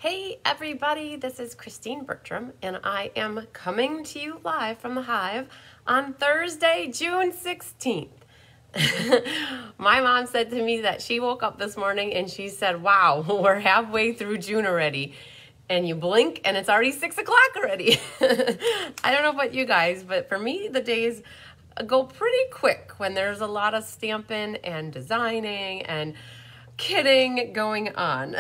Hey everybody, this is Christine Bertram, and I am coming to you live from the Hive on Thursday, June 16th. My mom said to me that she woke up this morning and she said, wow, we're halfway through June already. And you blink and it's already 6 o'clock already. I don't know about you guys, but for me, the days go pretty quick when there's a lot of stamping and designing and kidding going on.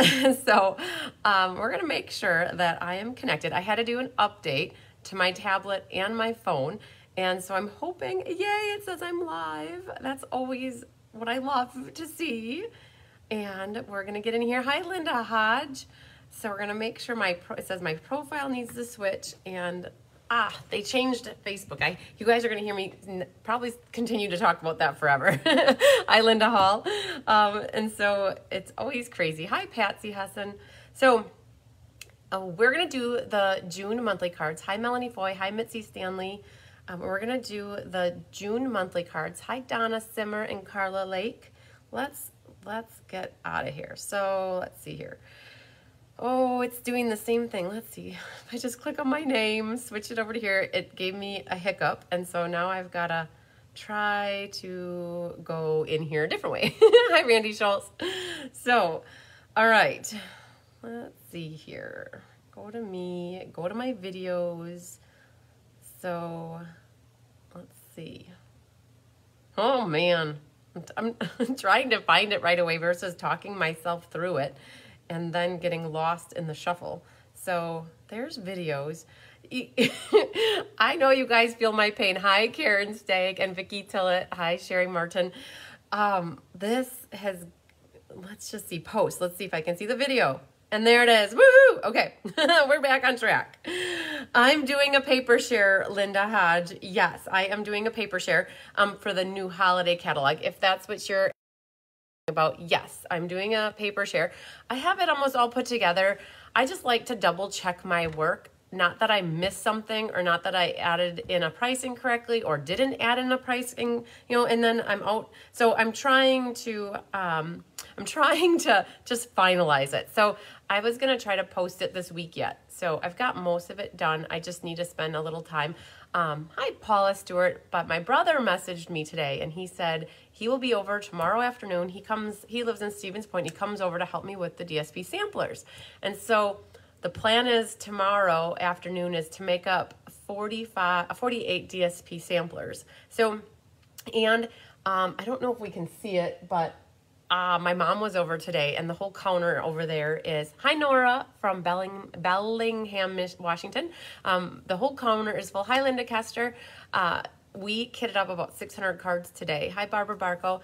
So we're gonna make sure that I am connected. I had to do an update to my tablet and my phone, and so I'm hoping, yay, it says I'm live. That's always what I love to see. And we're gonna get in here. Hi, Linda Hodge. So we're gonna make sure it says my profile needs to switch, and they changed Facebook. You guys are going to hear me probably continue to talk about that forever. Hi, Linda Hall. And so it's always crazy. Hi, Patsy Hessen. So we're going to do the June monthly cards. Hi, Melanie Foy. Hi, Mitzi Stanley. We're going to do the June monthly cards. Hi, Donna Simmer and Carla Lake. Let's get out of here. So let's see here. Oh, it's doing the same thing. Let's see. If I just click on my name, switch it over to here, it gave me a hiccup. And so now I've got to try to go in here a different way. Hi, Randy Schultz. So, all right. Let's see here. Go to me. Go to my videos. So, let's see. Oh, man. I'm trying to find it right away versus talking myself through it and then getting lost in the shuffle. So there's videos. I know you guys feel my pain. Hi, Karen Stagg and Vicki Tillett. Hi, Sherry Martin. This has, let's just see, post. Let's see if I can see the video. And there it is. Woohoo! Okay, we're back on track. I'm doing a paper share, Linda Hodge. Yes, I am doing a paper share for the new holiday catalog. If that's what you're about, yes, I'm doing a paper share. I have it almost all put together. I just like to double check my work. Not that I missed something, or not that I added in a pricing correctly or didn't add in a pricing, and then I'm out. So I'm trying to just finalize it. So I was going to try to post it this week yet. So I've got most of it done. I just need to spend a little time. Hi, Paula Stewart. But my brother messaged me today and he said he will be over tomorrow afternoon. He lives in Stevens Point. He comes over to help me with the DSP samplers. And so the plan is tomorrow afternoon is to make up 48 DSP samplers. So, and I don't know if we can see it, but my mom was over today, and the whole counter over there is, hi, Nora from Bellingham, Washington. The whole counter is full. Hi, Linda Kester. We kitted up about 600 cards today. Hi, Barbara Barco.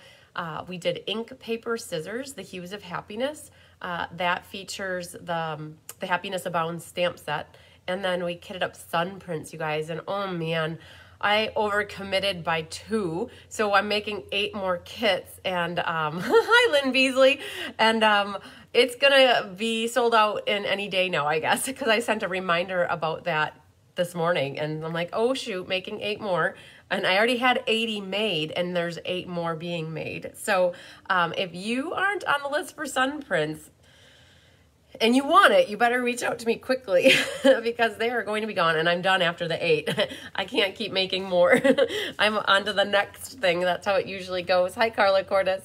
We did ink, paper, scissors, the Hues of Happiness. That features the Happiness Abounds stamp set. And then we kitted up sun prints, you guys. And oh man, I overcommitted by 2. So I'm making 8 more kits. And hi, Lynn Beasley. And it's going to be sold out in any day now, I guess, because I sent a reminder about that this morning. And I'm like, oh shoot, making 8 more. And I already had 80 made, and there's 8 more being made. So if you aren't on the list for sun prints and you want it, you better reach out to me quickly because they are going to be gone, and I'm done after the 8. I can't keep making more. I'm on to the next thing. That's how it usually goes. Hi, Carla Cordes.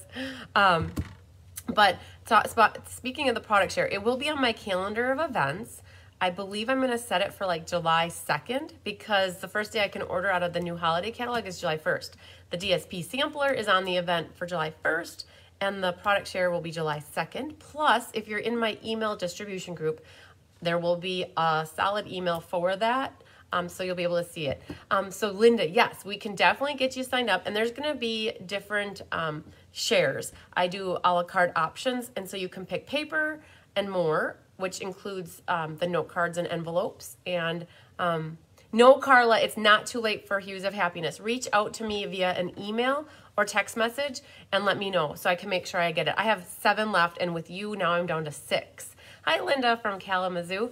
But speaking of the product share, it will be on my calendar of events. I believe I'm going to set it for like July 2nd because the first day I can order out of the new holiday catalog is July 1st. The DSP sampler is on the event for July 1st, and the product share will be July 2nd. Plus, if you're in my email distribution group, there will be a solid email for that, so you'll be able to see it. So Linda, yes, we can definitely get you signed up, and there's going to be different shares. I do a la carte options, and so you can pick paper and more, which includes the note cards and envelopes. And no, Carla, it's not too late for Hues of Happiness. Reach out to me via an email or text message and let me know so I can make sure I get it. I have 7 left, and with you now I'm down to 6. Hi, Linda from Kalamazoo.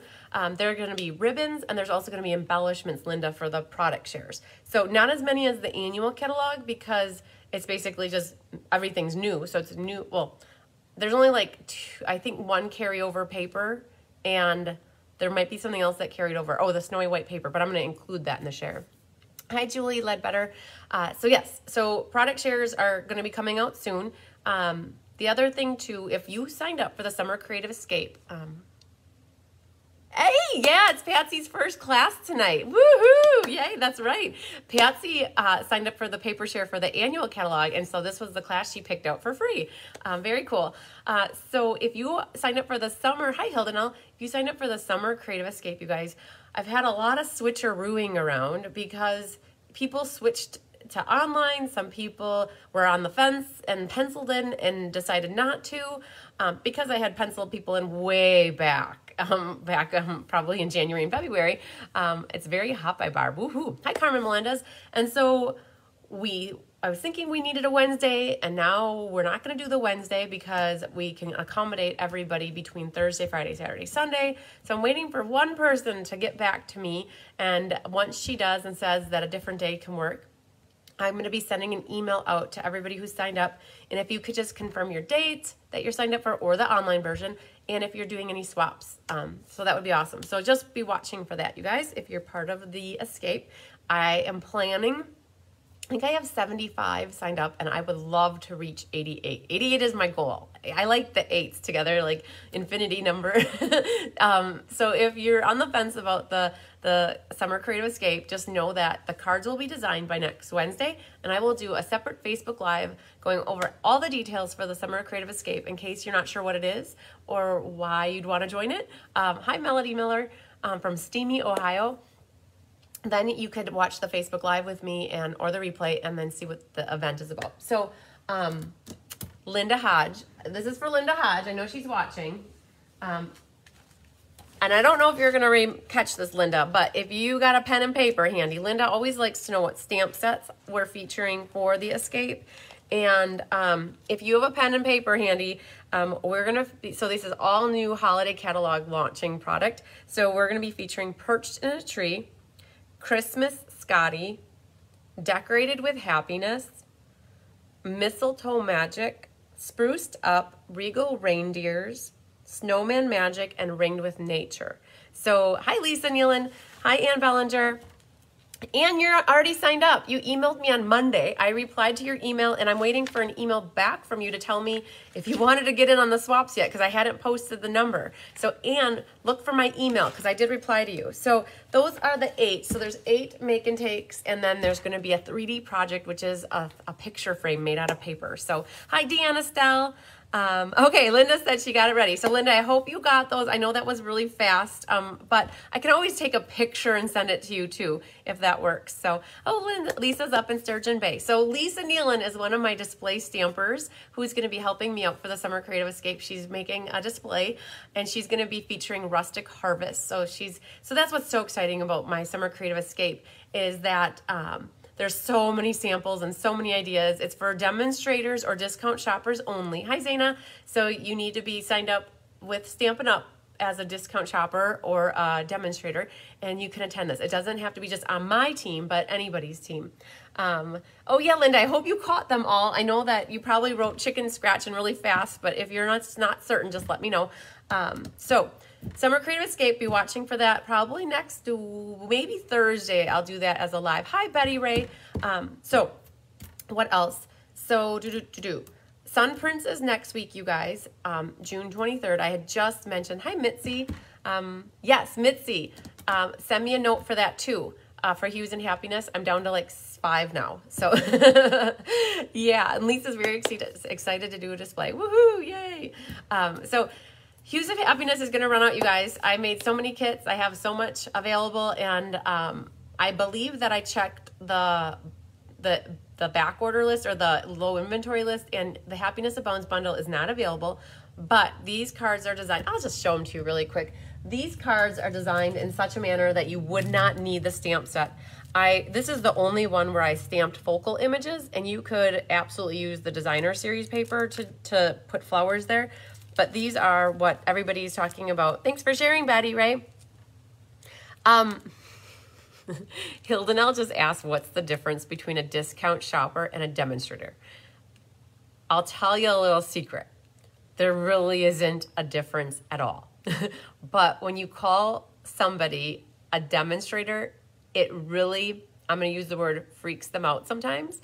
There are going to be ribbons, and there's also going to be embellishments, Linda, for the product shares. So not as many as the annual catalog because it's basically just everything's new. So it's new. Well, there's only like 2, I think 1 carryover paper And there might be something else that carried over. Oh, the snowy white paper, but I'm going to include that in the share. Hi, Julie Ledbetter. So yes, so product shares are going to be coming out soon. The other thing too, if you signed up for the Summer Creative Escape, hey, yeah, it's Patsy's first class tonight. Woohoo! Yay, that's right. Patsy signed up for the paper share for the annual catalog, and so this was the class she picked out for free. Very cool. So if you signed up for the summer, hi Hildenel, if you signed up for the Summer Creative Escape, you guys, I've had a lot of switcherooing around because people switched to online. Some people were on the fence and penciled in and decided not to because I had penciled people in way back. Probably in January and February. It's very hot by Barb. Woohoo! Hi, Carmen Melendez. And so I was thinking we needed a Wednesday, and now we're not going to do the Wednesday because we can accommodate everybody between Thursday, Friday, Saturday, Sunday. So I'm waiting for one person to get back to me, and once she does and says that a different day can work, I'm going to be sending an email out to everybody who's signed up. And if you could just confirm your date that you're signed up for or the online version, and if you're doing any swaps. So that would be awesome. So just be watching for that, you guys, if you're part of the escape. I am planning, I think I have 75 signed up, and I would love to reach 88. 88 is my goal. I like the 8s together, like infinity number. So if you're on the fence about the Summer Creative Escape, just know that the cards will be designed by next Wednesday, and I will do a separate Facebook Live going over all the details for the Summer Creative Escape in case you're not sure what it is or why you'd want to join it. Hi, Melody Miller from Steamy, Ohio. Then you could watch the Facebook Live with me or the replay and then see what the event is about. So Linda Hodge, this is for Linda Hodge. I know she's watching. And I don't know if you're going to catch this, Linda, but if you got a pen and paper handy, Linda always likes to know what stamp sets we're featuring for the escape. And if you have a pen and paper handy, we're going to, so this is all new holiday catalog launching product. So we're going to be featuring Perched in a Tree, Christmas Scotty, Decorated with Happiness, Mistletoe Magic, Spruced Up, Regal Reindeers, Snowman Magic, and Ringed with Nature. So, hi Lisa Nealon, hi Ann Bellinger. And you're already signed up. You emailed me on Monday. I replied to your email, and I'm waiting for an email back from you to tell me if you wanted to get in on the swaps yet, because I hadn't posted the number. So, Anne, look for my email, because I did reply to you. So, those are the 8. So, there's 8 make and takes, and then there's going to be a 3D project, which is a picture frame made out of paper. So, hi, Deanna Stell. Okay, Linda said she got it ready. So Linda, I hope you got those. I know that was really fast, but I can always take a picture and send it to you too, if that works. So, oh, Linda, Lisa's up in Sturgeon Bay. So Lisa Nealon is one of my display stampers who's going to be helping me out for the Summer Creative Escape. She's making a display, and she's going to be featuring Rustic Harvest. So that's what's so exciting about my Summer Creative Escape is that, there's so many samples and so many ideas. It's for demonstrators or discount shoppers only. Hi, Zaina. So you need to be signed up with Stampin' Up! As a discount shopper or a demonstrator, and you can attend this. It doesn't have to be just on my team, but anybody's team. Oh, yeah, Linda, I hope you caught them all. I know that you probably wrote chicken scratch and really fast, but if you're not certain, just let me know. So Summer Creative Escape, be watching for that probably next to maybe Thursday. I'll do that as a live. Hi, Betty Ray. So what else? So Sun Prince is next week, you guys, June 23rd. I had just mentioned. Hi, Mitzi. Yes, Mitzi. Send me a note for that too. For Hues and Happiness, I'm down to like 5 now. So yeah, and Lisa's very excited to do a display. Woohoo! Yay! So Hues of Happiness is going to run out, you guys. I made so many kits. I have so much available, and I believe that I checked the back order list or the low inventory list, and the Happiness Abounds bundle is not available. But these cards are designed. I'll just show them to you really quick. These cards are designed in such a manner that you would not need the stamp set. This is the only one where I stamped focal images, and you could absolutely use the designer series paper to put flowers there. But these are what everybody's talking about. Thanks for sharing, Betty Ray. Hildenel just asked, what's the difference between a discount shopper and a demonstrator? I'll tell you a little secret. There really isn't a difference at all. But when you call somebody a demonstrator, it really, I'm going to use the word freaks them out sometimes,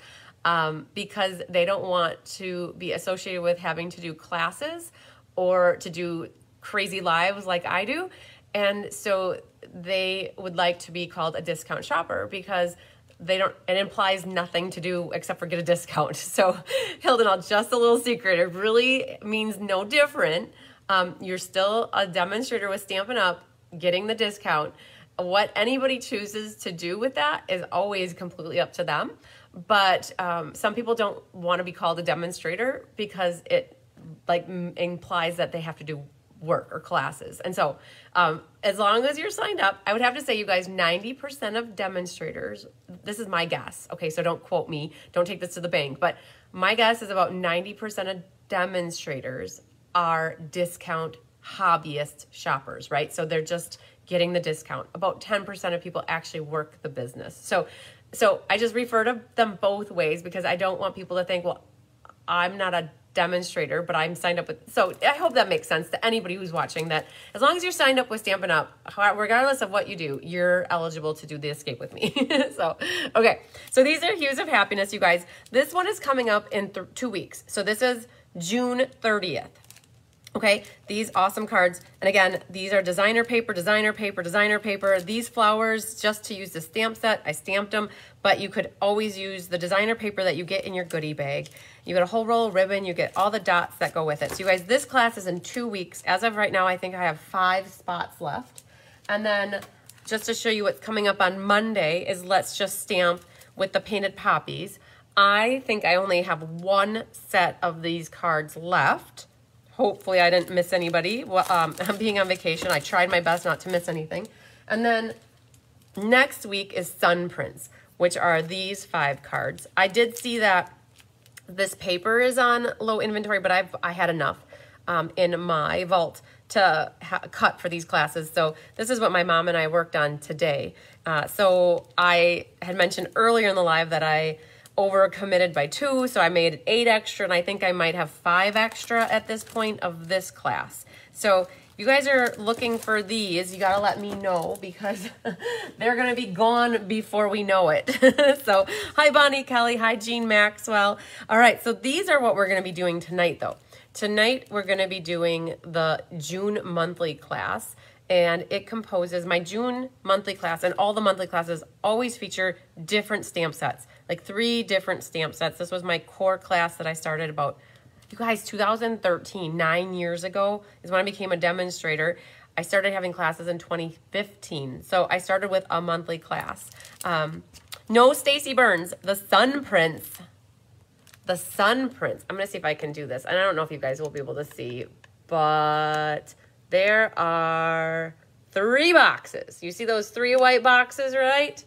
because they don't want to be associated with having to do classes or to do crazy lives like I do. And so they would like to be called a discount shopper because it implies nothing to do except for get a discount. So Hilden, just a little secret, it really means no different. You're still a demonstrator with Stampin' Up, getting the discount. What anybody chooses to do with that is always completely up to them. But some people don't want to be called a demonstrator because it implies that they have to do work or classes. And so as long as you're signed up, I would have to say, you guys, 90% of demonstrators, this is my guess, okay, so don't quote me, don't take this to the bank, but my guess is about 90% of demonstrators are discount hobbyist shoppers, right? So they're just getting the discount. About 10% of people actually work the business. So I just refer to them both ways because I don't want people to think, well, I'm not a demonstrator, but I'm signed up with, so I hope that makes sense to anybody who's watching, that as long as you're signed up with Stampin' Up, regardless of what you do, you're eligible to do the escape with me. So, okay. So these are Hues of Happiness, you guys. This one is coming up in 2 weeks. So this is June 30th. Okay, these awesome cards. And again, these are designer paper, designer paper, designer paper. These flowers, just to use the stamp set, I stamped them, but you could always use the designer paper that you get in your goodie bag. You get a whole roll of ribbon, you get all the dots that go with it. So you guys, this class is in 2 weeks. As of right now, I think I have 5 spots left. And then just to show you what's coming up on Monday is Let's Just Stamp with the painted poppies. I think I only have 1 set of these cards left. Hopefully I didn't miss anybody. Well, I'm being on vacation. I tried my best not to miss anything. And then next week is Sun Prints, which are these 5 cards. I did see that this paper is on low inventory, but I had enough in my vault to cut for these classes. So this is what my mom and I worked on today. So I had mentioned earlier in the live that I overcommitted by 2, so I made 8 extra, and I think I might have 5 extra at this point of this class. So you guys are looking for these, you gotta let me know because they're gonna be gone before we know it. So hi Bonnie Kelly, hi Jean Maxwell. All right, so these are what we're gonna be doing tonight though. Tonight we're gonna be doing the June monthly class, and it composes my June monthly class, and all the monthly classes always feature different stamp sets, like 3 different stamp sets. This was my core class that I started about, you guys, 2013, 9 years ago is when I became a demonstrator. I started having classes in 2015. So I started with a monthly class. No Stacy Burns, the Sun Prints. The Sun Prints. I'm going to see if I can do this. And I don't know if you guys will be able to see, but there are 3 boxes. You see those 3 white boxes, right?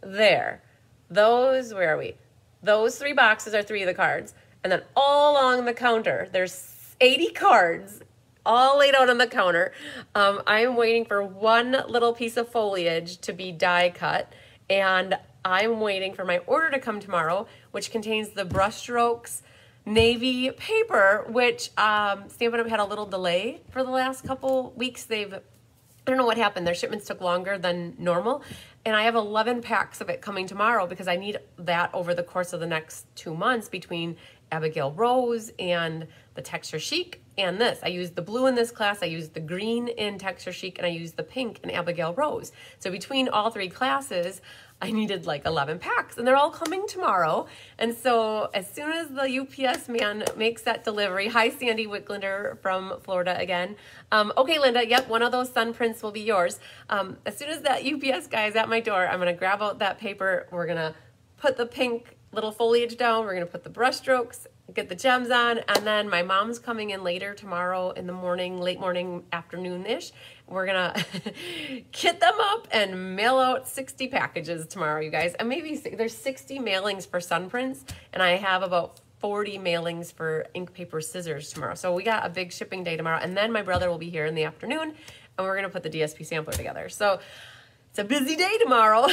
There. Those, where are we? Those 3 boxes are 3 of the cards. And then all along the counter, there's 80 cards all laid out on the counter. I'm waiting for 1 little piece of foliage to be die cut. And I'm waiting for my order to come tomorrow, which contains the brushstrokes navy paper, which Stampin' Up! Had a little delay for the last couple weeks. I don't know what happened. Their shipments took longer than normal. And I have 11 packs of it coming tomorrow because I need that over the course of the next 2 months between Abigail Rose and the Texture Chic and this. I used the blue in this class, I used the green in Texture Chic, and I used the pink in Abigail Rose. So between all 3 classes, I needed like 11 packs, and they're all coming tomorrow. And so as soon as the UPS man makes that delivery, hi Sandy Wicklander from Florida again. Okay, Linda, yep, one of those Sun Prints will be yours. As soon as that UPS guy is at my door, I'm gonna grab out that paper, we're gonna put the pink little foliage down, we're gonna put the brush strokes, get the gems on, and then my mom's coming in later tomorrow in the morning, late morning, afternoon-ish. We're gonna kit them up and mail out 60 packages tomorrow, you guys. And maybe there's 60 mailings for Sun Prints, and I have about 40 mailings for ink, paper, scissors tomorrow. So we got a big shipping day tomorrow, and then my brother will be here in the afternoon, and we're gonna put the DSP sampler together. So It's a busy day tomorrow.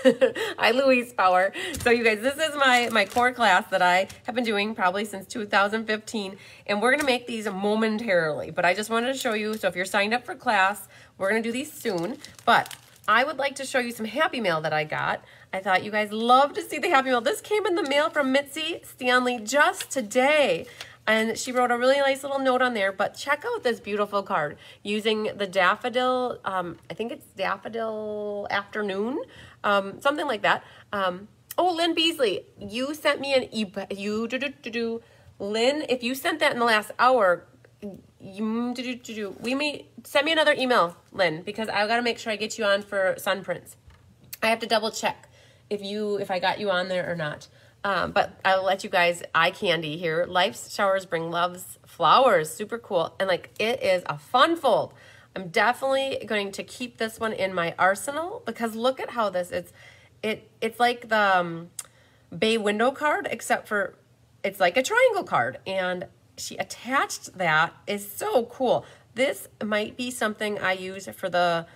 Hi, Louise Power. So you guys, this is my core class that I have been doing probably since 2015. And we're going to make these momentarily. But I just wanted to show you. So if you're signed up for class, we're going to do these soon. But I would like to show you some Happy Mail that I got. I thought you guys love to see the Happy Mail. This came in the mail from Mitzi Stanley just today. And she wrote a really nice little note on there, but check out this beautiful card using the daffodil, I think it's daffodil afternoon, something like that. Oh, Lynn Beasley, you sent me an Lynn, if you sent that in the last hour, we may send me another email, Lynn, because I've got to make sure I get you on for sun prints. I have to double check if I got you on there or not. But I'll let you guys eye candy here. Life's showers bring love's flowers. Super cool. And like, it is a fun fold. I'm definitely going to keep this one in my arsenal because look at how this is. It's like the bay window card, except for it's like a triangle card. And she attached that. Is so cool. This might be something I use for the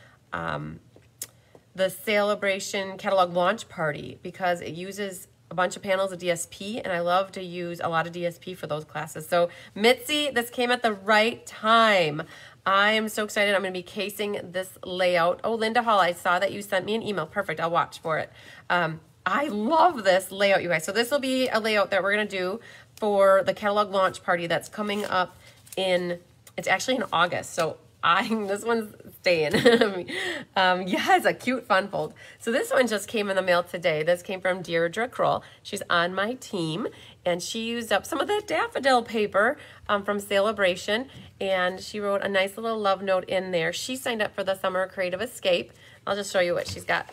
sale-a-bration catalog launch party because it uses a bunch of panels of DSP, and I love to use a lot of DSP for those classes. So, Mitzi, this came at the right time. I am so excited. I'm going to be casing this layout. Oh, Linda Hall, I saw that you sent me an email. Perfect. I'll watch for it. I love this layout, you guys. So this will be a layout that we're going to do for the catalog launch party that's coming up it's actually in August. So this one's staying. Yeah, it's a cute fun fold. So this one just came in the mail today. This came from Deirdre Kroll. She's on my team, and she used up some of that daffodil paper from sale-a-bration, and she wrote a nice little love note in there. She signed up for the Summer Creative Escape. I'll just show you what she's got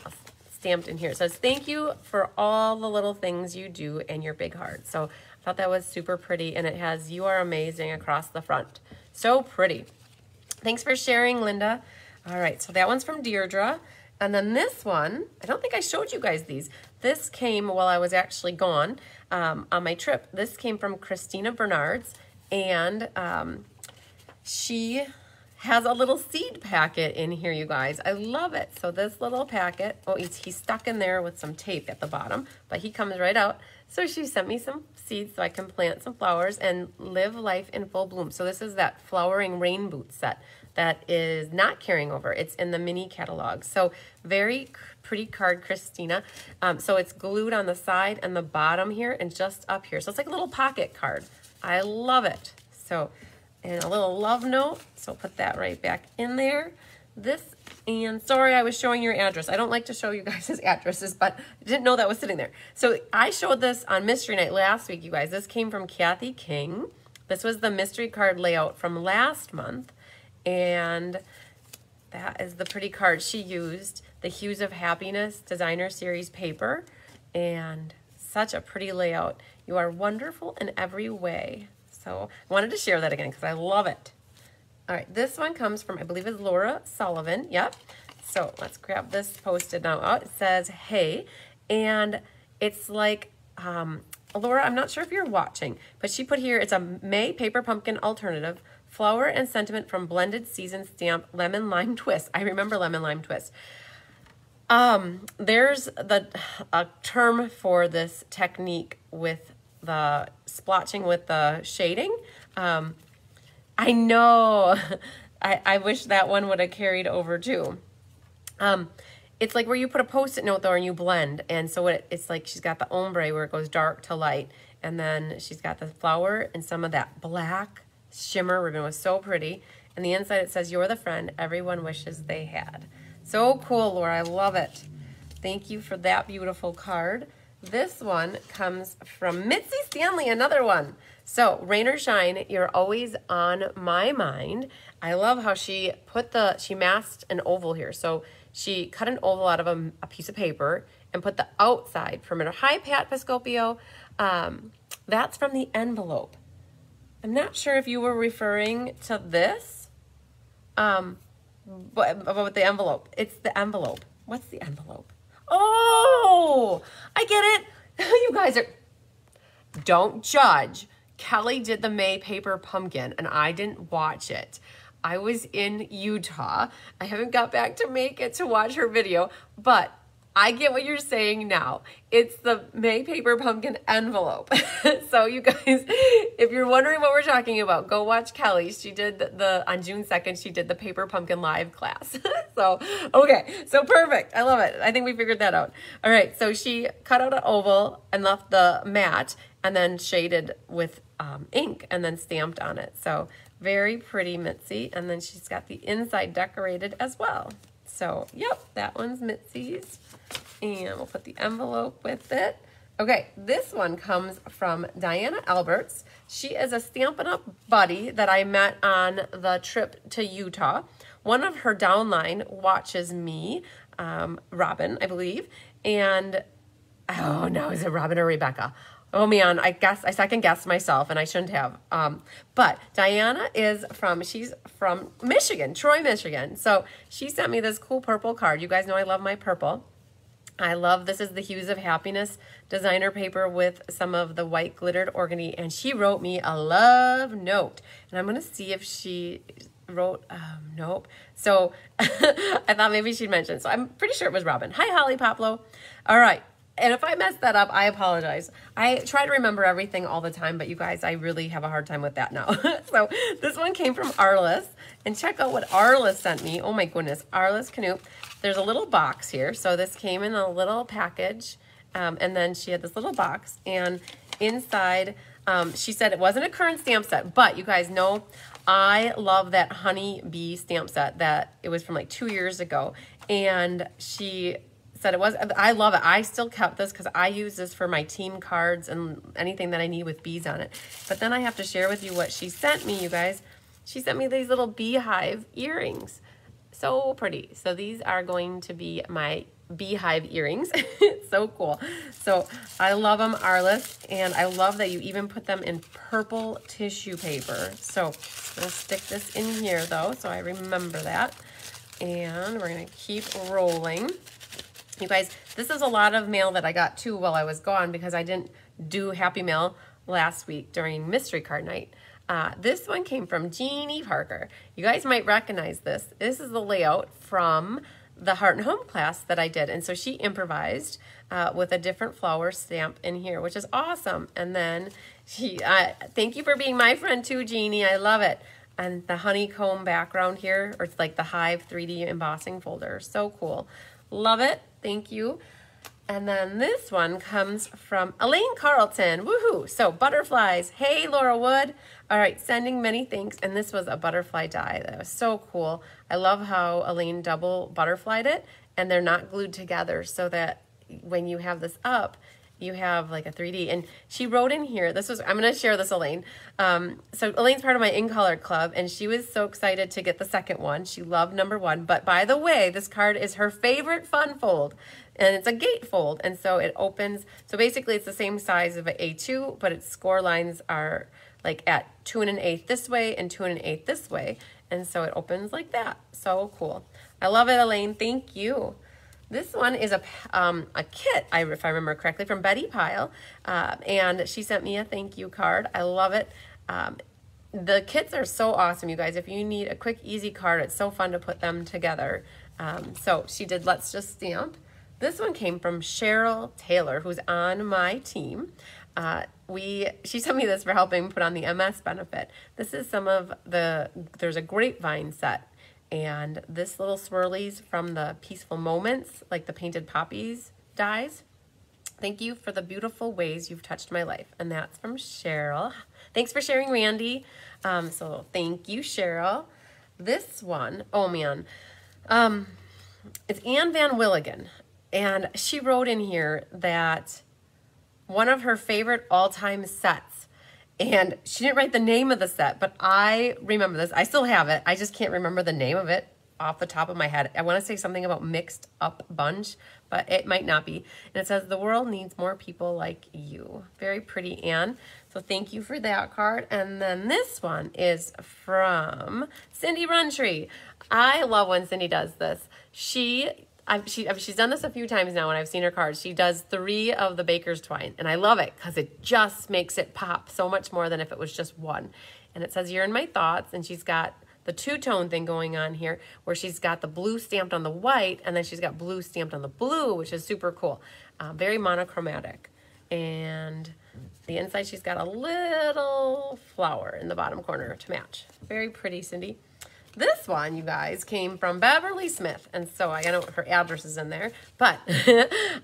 stamped in here. It says, thank you for all the little things you do and your big heart. So I thought that was super pretty, and it has you are amazing across the front. So pretty. Thanks for sharing, Linda. All right, so that one's from Deirdre. And then this one, I don't think I showed you guys these. This came while I was actually gone on my trip. This came from Christina Bernard's, and she has a little seed packet in here, you guys. I love it. So this little packet, oh, he's stuck in there with some tape at the bottom, but he comes right out. So she sent me some seeds so I can plant some flowers and live life in full bloom. So this is that flowering rain boot set that is not carrying over. It's in the mini catalog. So very pretty card, Christina. So it's glued on the side and the bottom here and just up here. So it's like a little pocket card. I love it. So, and a little love note. So put that right back in there. And sorry, I was showing your address. I don't like to show you guys' addresses, but I didn't know that was sitting there. So I showed this on Mystery Night last week, you guys. This came from Kathy King. This was the mystery card layout from last month. And that is the pretty card she used. The Hues of Happiness Designer Series paper. And such a pretty layout. You are wonderful in every way. So I wanted to share that again because I love it. All right, this one comes from, I believe it's Laura Sullivan. Yep. So let's grab this Post-it note out. It says, hey, and it's like, Laura, I'm not sure if you're watching, but she put here, it's a May Paper Pumpkin alternative, flower and sentiment from blended season stamp lemon lime twist. I remember lemon lime twist. There's a term for this technique with the splotching with the shading. I know. I wish that one would have carried over too. It's like where you put a Post-it note though and you blend. And so it's like she's got the ombre where it goes dark to light. And then she's got the flower and some of that black shimmer ribbon was so pretty. And the inside it says, you're the friend everyone wishes they had. So cool, Laura. I love it. Thank you for that beautiful card. This one comes from Mitzi Stanley, another one. So, rain or shine, you're always on my mind. I love how she masked an oval here. So, she cut an oval out of a piece of paper and put the outside perimeter. Hi, Pat Piscopio. That's from the envelope. I'm not sure if you were referring to this, but about the envelope. It's the envelope. What's the envelope? Oh, I get it. You guys don't judge. Kelly did the May Paper Pumpkin, and I didn't watch it. I was in Utah. I haven't got back to make it to watch her video, but I get what you're saying now. It's the May Paper Pumpkin envelope. So you guys, if you're wondering what we're talking about, go watch Kelly. She did on June 2nd, she did the Paper Pumpkin live class. So, okay, so perfect. I love it. I think we figured that out. All right, so she cut out an oval and left the matte and then shaded with ink and then stamped on it. So very pretty Mitzi. And then she's got the inside decorated as well. So, yep, that one's Mitzi's. And we'll put the envelope with it. Okay, this one comes from Diana Alberts. She is a Stampin' Up! Buddy that I met on the trip to Utah. One of her downline watches me, Robin, I believe. And, oh no, is it Robin or Rebecca? Oh man, I second guessed myself and I shouldn't have. But Diana she's from Michigan, Troy, Michigan. So she sent me this cool purple card. You guys know I love my purple. This is the Hues of Happiness designer paper with some of the white glittered organdy. And she wrote me a love note. And I'm going to see if she wrote, nope. So I thought maybe she'd mention. So I'm pretty sure it was Robin. Hi, Holly Poplo. All right. And if I messed that up, I apologize. I try to remember everything all the time, but you guys, I really have a hard time with that now. So this one came from Arliss, and check out what Arliss sent me. Oh my goodness, Arliss Canoop. There's a little box here. So this came in a little package, and then she had this little box, and inside, she said it wasn't a current stamp set, but you guys know I love that Honey Bee stamp set that it was from like 2 years ago, and she said it was. I love it. I still kept this because I use this for my team cards and anything that I need with bees on it. But then I have to share with you what she sent me, you guys. She sent me these little beehive earrings. So pretty. So these are going to be my beehive earrings. It's so cool. So I love them, Arliss, and I love that you even put them in purple tissue paper. So I'm going to stick this in here though, so I remember that. And we're going to keep rolling. You guys, this is a lot of mail that I got too while I was gone because I didn't do Happy Mail last week during Mystery Card Night. This one came from Jeannie Parker. You guys might recognize this. This is the layout from the Heart and Home class that I did. And so she improvised with a different flower stamp in here, which is awesome. And then thank you for being my friend too, Jeannie. I love it. And the honeycomb background here, or it's like the Hive 3D embossing folder. So cool. Love it. Thank you. And then this one comes from Elaine Carlton. Woohoo! So butterflies. Hey, Laura Wood. All right, sending many thanks. And this was a butterfly die. That was so cool. I love how Elaine double butterflied it, and they're not glued together so that when you have this up, you have like a 3D. And she wrote in here, I'm going to share this, Elaine. So Elaine's part of my In Color Club, and she was so excited to get the second one. She loved number 1. But by the way, this card is her favorite fun fold, and it's a gate fold. And so it opens, so basically it's the same size of an A2, but its score lines are like at 2 1/8 this way and 2 1/8 this way. And so it opens like that. So cool. I love it, Elaine. Thank you. This one is a kit, if I remember correctly, from Betty Pyle, and she sent me a thank you card. I love it. The kits are so awesome, you guys. If you need a quick, easy card, it's so fun to put them together. So she did Let's Just Stamp. This one came from Cheryl Taylor, who's on my team. She sent me this for helping put on the MS benefit. This is there's a grapevine set. And this little swirlies from the Peaceful Moments, like the Painted Poppies dies. Thank you for the beautiful ways you've touched my life. And that's from Cheryl. Thanks for sharing, Randy. So thank you, Cheryl. This one, oh man, it's Anne Van Willigen. And she wrote in here that one of her favorite all-time sets, and she didn't write the name of the set, but I remember this. I still have it. I just can't remember the name of it off the top of my head. I want to say something about Mixed Up Bunch, but it might not be. And it says, the world needs more people like you. Very pretty, Anne. So thank you for that card. And then this one is from Cindy Runtree. I love when Cindy does this. She's done this a few times now when I've seen her cards. She does 3 of the Baker's Twine, and I love it because it just makes it pop so much more than if it was just one. And it says, you're in my thoughts, and she's got the two-tone thing going on here where she's got the blue stamped on the white and then she's got blue stamped on the blue, which is super cool. Very monochromatic. And the inside, she's got a little flower in the bottom corner to match. Very pretty, Cindy. This one, you guys, came from Beverly Smith, and so I know her address is in there, but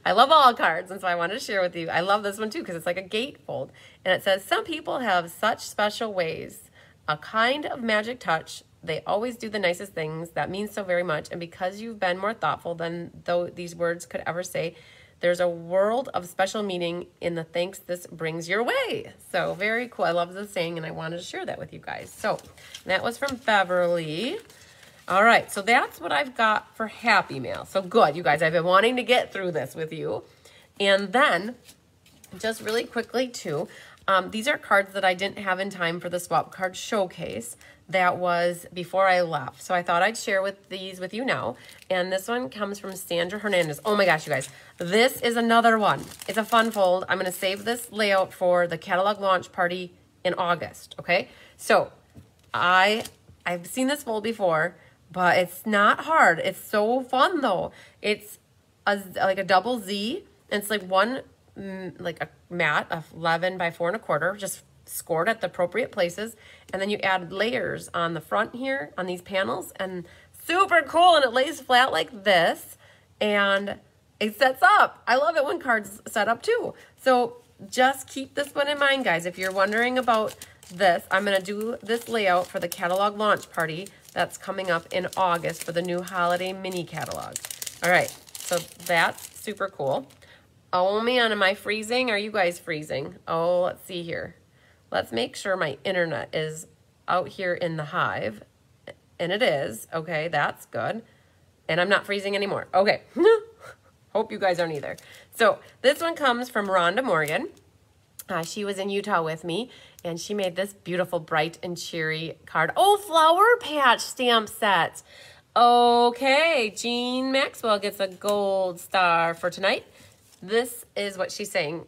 I love all cards, and so I wanted to share with you. I love this one, too, because it's like a gatefold, and it says, some people have such special ways, a kind of magic touch. They always do the nicest things. That means so very much, and because you've been more thoughtful than though these words could ever say, there's a world of special meaning in the thanks this brings your way. So very cool. I love the saying, and I wanted to share that with you guys. So that was from Beverly. All right, so that's what I've got for Happy Mail. So good, you guys. I've been wanting to get through this with you. And then, just really quickly, too, these are cards that I didn't have in time for the swap card showcase. That was before I left. So I thought I'd share these with you now. And this one comes from Sandra Hernandez. Oh my gosh, you guys. This is another one. It's a fun fold. I'm going to save this layout for the catalog launch party in August. Okay. So I've seen this fold before, but it's not hard. It's so fun though. It's like a double Z. And it's like like a mat of 11 by 4 1/4, just scored at the appropriate places, and then you add layers on the front here on these panels, and super cool, and it lays flat like this, and it sets up. I love it when cards set up too. So just keep this one in mind, guys. If you're wondering about this, I'm going to do this layout for the catalog launch party that's coming up in August for the new holiday mini catalog. All right, so that's super cool. Oh man, am I freezing? Are you guys freezing? Oh, let's see here. Let's make sure my internet is out here in the hive. And it is. Okay, that's good. And I'm not freezing anymore. Okay. Hope you guys aren't either. So this one comes from Rhonda Morgan. She was in Utah with me, and she made this beautiful bright and cheery card. Oh, Flower Patch stamp set. Okay, Jean Maxwell gets a gold star for tonight. This is what she's saying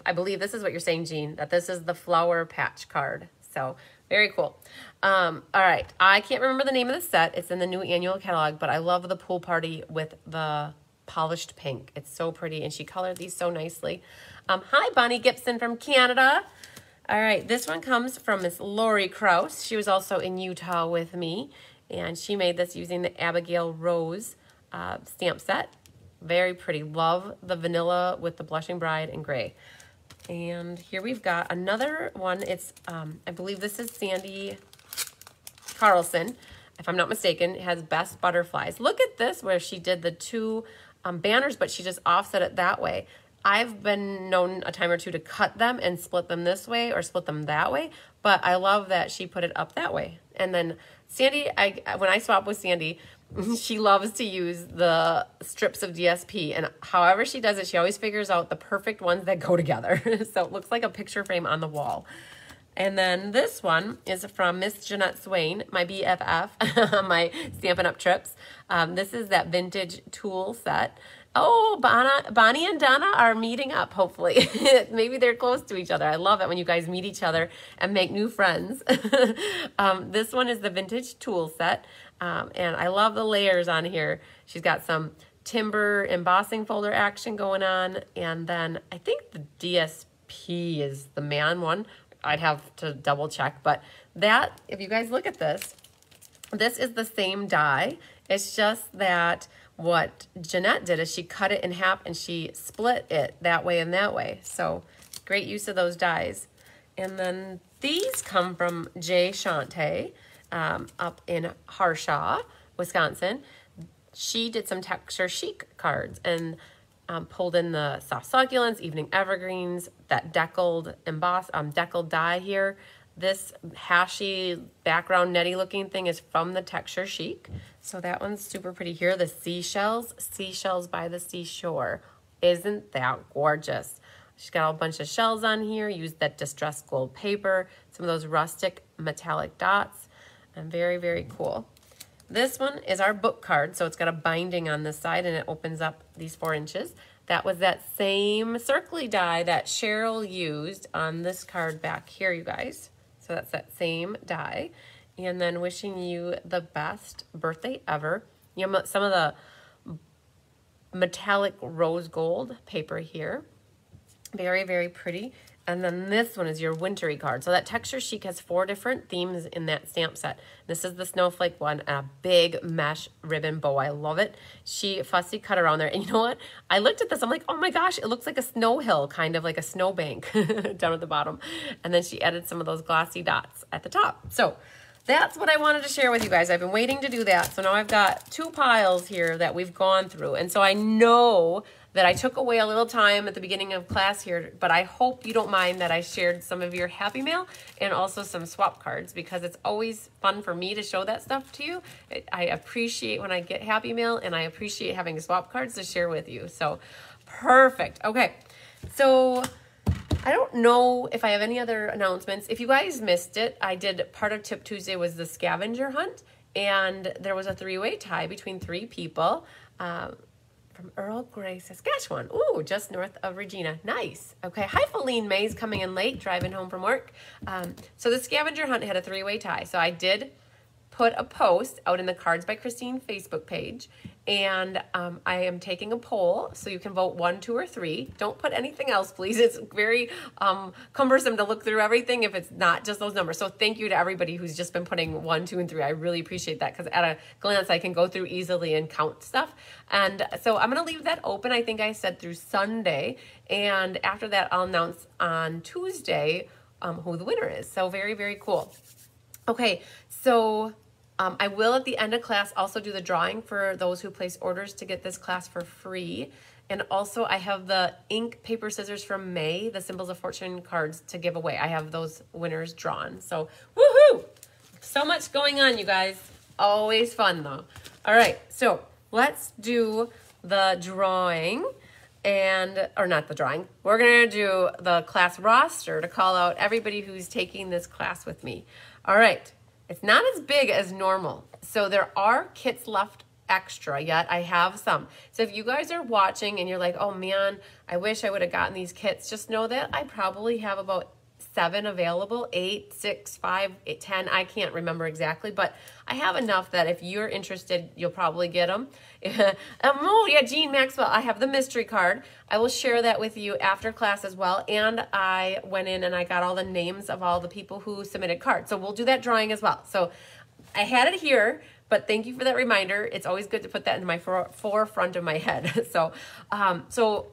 I believe this is what you're saying, Jean, that this is the Flower Patch card. So very cool. All right. I can't remember the name of the set. It's in the new annual catalog, but I love the pool party with the polished pink. It's so pretty, and she colored these so nicely. Hi, Bonnie Gibson from Canada. All right. This one comes from Miss Lori Krause. She was also in Utah with me, and she made this using the Abigail Rose stamp set. Very pretty. Love the vanilla with the blushing bride in gray. And here we've got another one. It's, I believe this is Sandy Carlson, if I'm not mistaken. It has Best Butterflies. Look at this where she did the two banners, but she just offset it that way. I've been known a time or two to cut them and split them this way or split them that way, but I love that she put it up that way. And then Sandy, when I swap with Sandy, she loves to use the strips of DSP, and however she does it, she always figures out the perfect ones that go together. So it looks like a picture frame on the wall. And then this one is from Miss Jeanette Swain, my BFF, on my Stampin' Up! Trips. This is that vintage tool set. Oh, Bonnie and Donna are meeting up, hopefully. Maybe they're close to each other. I love it when you guys meet each other and make new friends. This one is the vintage tool set. And I love the layers on here. She's got some timber embossing folder action going on. And then I think the DSP is the man one. I'd have to double check. But that, if you guys look at this, this is the same die. It's just that what Jeanette did is she cut it in half and she split it that way and that way. So great use of those dies. And then these come from Jay Shante up in Harshaw, Wisconsin. She did some texture chic cards and pulled in the soft succulents, evening evergreens, that deckled deckled die here. This hashy background netty looking thing is from the Texture Chic. So that one's super pretty here. The seashells by the seashore. Isn't that gorgeous? She's got a bunch of shells on here. Used that distressed gold paper. Some of those rustic metallic dots. And very, very cool. This one is our book card. So it's got a binding on this side and it opens up these 4 inches. That was that same circly die that Cheryl used on this card back here, you guys. So that's that same die. And then wishing you the best birthday ever. You know, some of the metallic rose gold paper here. Very, very pretty. And then this one is your wintry card. So that texture chic has 4 different themes in that stamp set. This is the snowflake one and a big mesh ribbon bow. I love it. She fussy cut around there. And you know what? I looked at this. I'm like, oh my gosh, it looks like a snow hill, kind of like a snowbank down at the bottom. And then she added some of those glossy dots at the top. So that's what I wanted to share with you guys. I've been waiting to do that. So now I've got 2 piles here that we've gone through. And so I know that I took away a little time at the beginning of class here, but I hope you don't mind that I shared some of your Happy Mail and also some swap cards, because it's always fun for me to show that stuff to you. I appreciate when I get Happy Mail, and I appreciate having swap cards to share with you. So perfect. Okay, so I don't know if I have any other announcements. If you guys missed it, I did part of Tip Tuesday was the scavenger hunt, and there was a 3-way tie between 3 people. From Earl Grey, Saskatchewan. Ooh, just north of Regina. Nice. Okay. Hi, Feline May's coming in late, driving home from work. So the scavenger hunt had a 3-way tie. So I did put a post out in the Cards by Christine Facebook page, and I am taking a poll, so you can vote 1, 2, or 3. Don't put anything else, please. It's very cumbersome to look through everything if it's not just those numbers. So thank you to everybody who's just been putting 1, 2, and 3. I really appreciate that, because at a glance I can go through easily and count stuff. And so I'm going to leave that open. I think I said through Sunday, and after that I'll announce on Tuesday who the winner is. So very, very cool. Okay, so I will at the end of class also do the drawing for those who place orders to get this class for free. And also I have the ink, paper, scissors from May, the Symbols of Fortune cards to give away. I have those winners drawn. So woohoo! So much going on, you guys. Always fun though. All right, so let's do the drawing. Or not the drawing. We're gonna do the class roster to call out everybody who's taking this class with me. All right. It's not as big as normal. So there are kits left extra yet. I have some. So if you guys are watching and you're like, oh man, I wish I would have gotten these kits, just know that I probably have about 7 available, 8, 6, 5, 8, 10. I can't remember exactly, but I have enough that if you're interested, you'll probably get them. Oh yeah, Jean Maxwell, I have the mystery card. I will share that with you after class as well. And I went in and I got all the names of all the people who submitted cards. So we'll do that drawing as well. So I had it here, but thank you for that reminder. It's always good to put that in my forefront of my head. So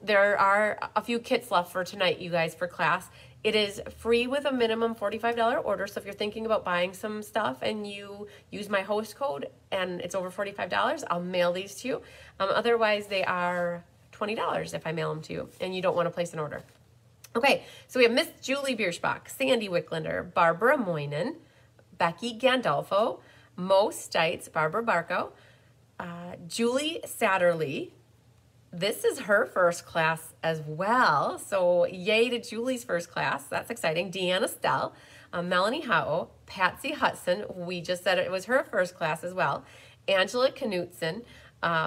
there are a few kits left for tonight, you guys, for class. It is free with a minimum $45 order. So if you're thinking about buying some stuff and you use my host code and it's over $45, I'll mail these to you. Otherwise, they are $20 if I mail them to you and you don't want to place an order. Okay, so we have Miss Julie Bierschbach, Sandy Wicklander, Barbara Moynan, Becky Gandolfo, Mo Stites, Barbara Barco, Julie Satterley. This is her first class as well. So yay to Julie's first class. That's exciting. Deanna Stell, Melanie Howe, Patsy Hudson. We just said it was her first class as well. Angela Knutson,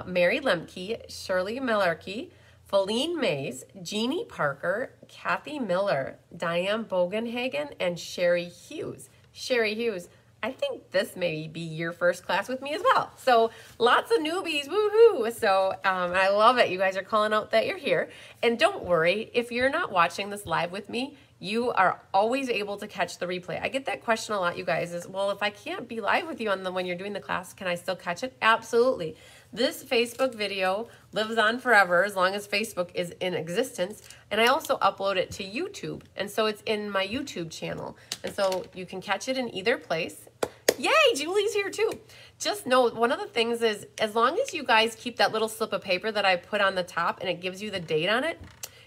Mary Lemke, Shirley Millarkey, Feline Mays, Jeannie Parker, Kathy Miller, Diane Bogenhagen, and Sherry Hughes. Sherry Hughes, I think this may be your first class with me as well. So lots of newbies, woohoo. So I love it. You guys are calling out that you're here. And don't worry, if you're not watching this live with me, you are always able to catch the replay. I get that question a lot, you guys, is, well, if I can't be live with you when you're doing the class, can I still catch it? Absolutely. This Facebook video lives on forever as long as Facebook is in existence. And I also upload it to YouTube. And so it's in my YouTube channel. And so you can catch it in either place. Yay, Julie's here too. Just know, one of the things is, as long as you guys keep that little slip of paper that I put on the top and it gives you the date on it,